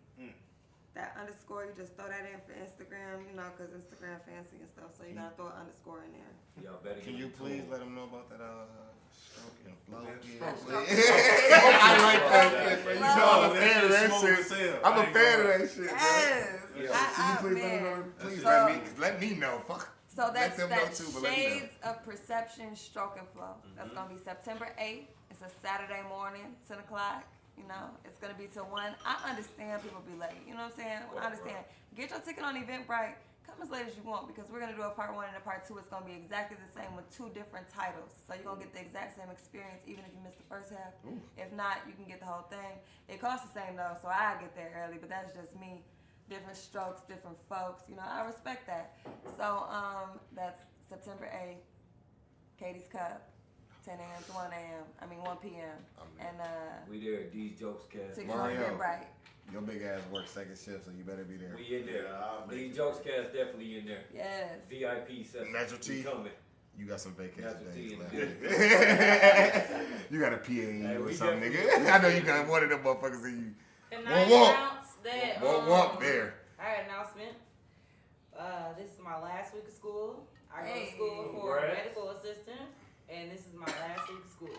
that underscore, you just throw that in for Instagram, you know, because Instagram fancy and stuff, so you gotta throw an underscore in there. Y'all better Can get you into please it. let them know about that stroke and flow? Stroke. I like that shit, bro. You know I'm a fan of that Smooth shit. as hell. I'm I a ain't fan of gonna- that shit, bro. Yes! Can you please let them know? Man. Please So- let me know. Fuck. So that's them know that too, but let me know. Shades of Perception Stroke and Flow. That's gonna be September 8th. It's a Saturday morning, 10 o'clock. You know, it's gonna be till 1. I understand people be late. You know what I'm saying? I understand. Get your ticket on Eventbrite. Come as late as you want because we're gonna do a part 1 and a part 2. It's gonna be exactly the same with 2 different titles. So you're gonna get the exact same experience even if you missed the first half. Ooh. If not, you can get the whole thing. It costs the same though, so I get there early, but that's just me. Different strokes, different folks. You know, I respect that. So that's September 8th, Katie's Cup, 10 a.m. to 1 a.m. 1 p.m. And We there, These Jokes Cast. tickets on Mario. Eventbrite. Your big ass works second shift, so you better be there. We in there. Yeah, I'll make These it. Jokes Cast definitely in there. Yes. VIP session. Natural We tea. coming. You got some vacation Natural tea days in left. the You got a PA in Hey, you or we something, definitely- nigga. I know you got one of them motherfuckers in you. And Whoa, I whoa. announce that Walk there. I had an announcement. This is my last week of school. I go to Hey. school for a Congrats. medical assistant, and this is my last week of school.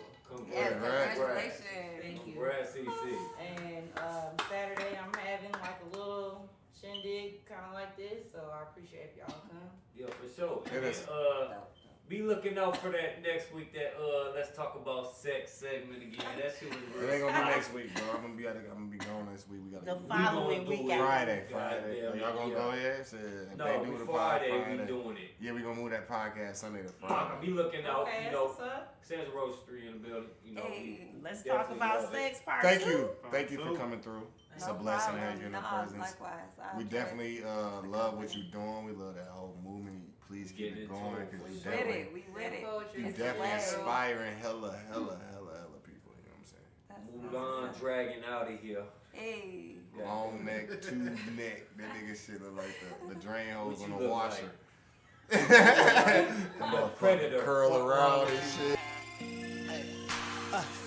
Yes, Congrats. congratulations. Thank you. Congrats, CC. And Saturday I'm having like a little shindig kind of like this, so I appreciate if y'all come. Yeah, for sure. It And is. be looking out for that next week. That let's talk about sex segment again. That shit was It real. ain't gonna be next week, bro. I'm gonna be gone this week. We gotta The do following We gonna do week it. Friday. Goddamn, Y'all gonna yeah. go ahead? Shit. If No, they do the pod Friday we doing it. Yeah, we gonna move that podcast Sunday to Be Friday. looking out, Okay, you that's know, what's up. Cassandra Rosetry in the building. You know, Hey. Let's Definitely talk about love it. sex part Thank 2. you. Thank you for Two. coming through. It's No a blessing to have problem. you in the Nah, presence. Likewise. I We enjoy it. definitely love what you're doing. We love that whole movement. Please keep Get it into going it, because for you We sure. with definitely, it. We with it. Poetry you is definitely hilarious. inspiring hella people. You know what I'm saying? That's Mulan awesome. dragging out of here. Hey. Long neck, tube neck. That nigga shit look like the drain hose What on you the look washer. I'm a Motherfucker predator. curl Fuck around all and shit.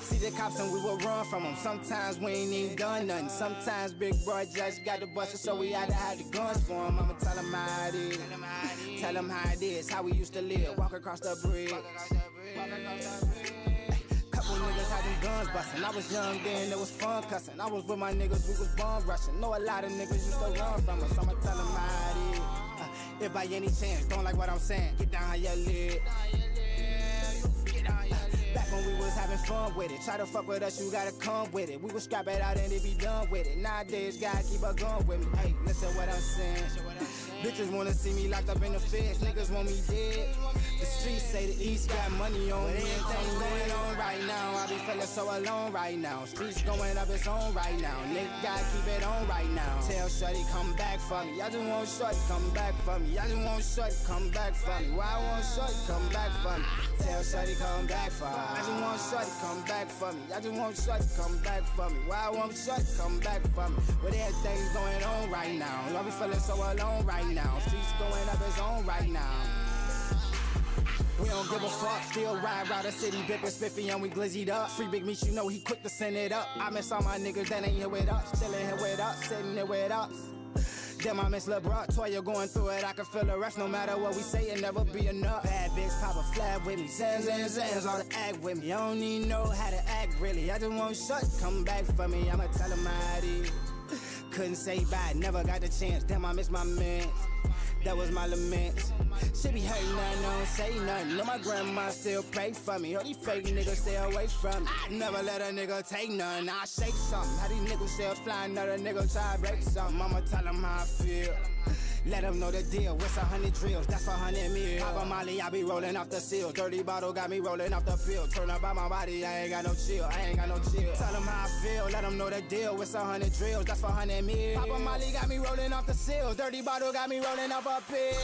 See the cops and we will run from them. Sometimes we ain't even done nothing. Sometimes big boy just got the buster, so we had to hide the guns for him. I'ma tell him how it is. Tell him how it is, how we used to live. Walk across the bridge. Couple niggas had them guns bustin'. I was young then, it was fun cussin'. I was with my niggas, we was bomb rushin'. Know a lot of niggas used to run from us. I'ma tell him how it is. If by any chance, don't like what I'm saying, get down how you live. Back when we was having fun with it. Try to fuck with us, you gotta come with it. We would scrap it out and it be done with it. Nowadays, gotta keep a gun with me. Hey, listen what I'm saying. Bitches wanna see me locked up in the feds. Niggas want me dead. The streets say the East got money on me. Everything going on right now. I be feeling so alone right now. Streets going up its own right now. Nigga gotta keep it on right now. Tell Shorty come back for me. I just want Shorty come back for me. I just want Shorty come back for me. Why I want Shorty come back for me? Tell Shorty come back for me. I just want Shorty come back for me. I just want Shorty come back for me. Why I want Shorty come back for me? But everything's going on right now. I be feeling so alone right now. Streets going up its own right now. We don't give a fuck, still ride around the city, bippin' spiffy and we glizzied up. Free Big Meech, you know he quick to send it up. I miss all my niggas that ain't here with us, still in here with us, sitting here with us. Damn, I miss Lil' Bro, Toya going through it, I can feel the rush, no matter what we say, it never be enough. Bad bitch, pop a flag with me, Sands, all the act with me. I don't even know how to act really, I just want shut, come back for me, I'ma tell him how it is. Couldn't say bye, never got the chance, damn, I miss my man. That was my lament. Shit be hurting, I don't say nothing. Know my grandma still pray for me. All these fake niggas stay away from me. I never let a nigga take none. I shake something. How these niggas still fly, another nigga try to break something. I'ma tell them how I feel. Let them know the deal. It's 100 drills, that's for 100 mil. Pop a molly, I be rolling off the seal. Dirty bottle got me rolling off the pill. Turn up by my body, I ain't got no chill. Tell them how I feel, let them know the deal. It's 100 drills, that's for 100 mil. Pop a molly got me rolling off the seal. Dirty bottle got me rolling off a pill.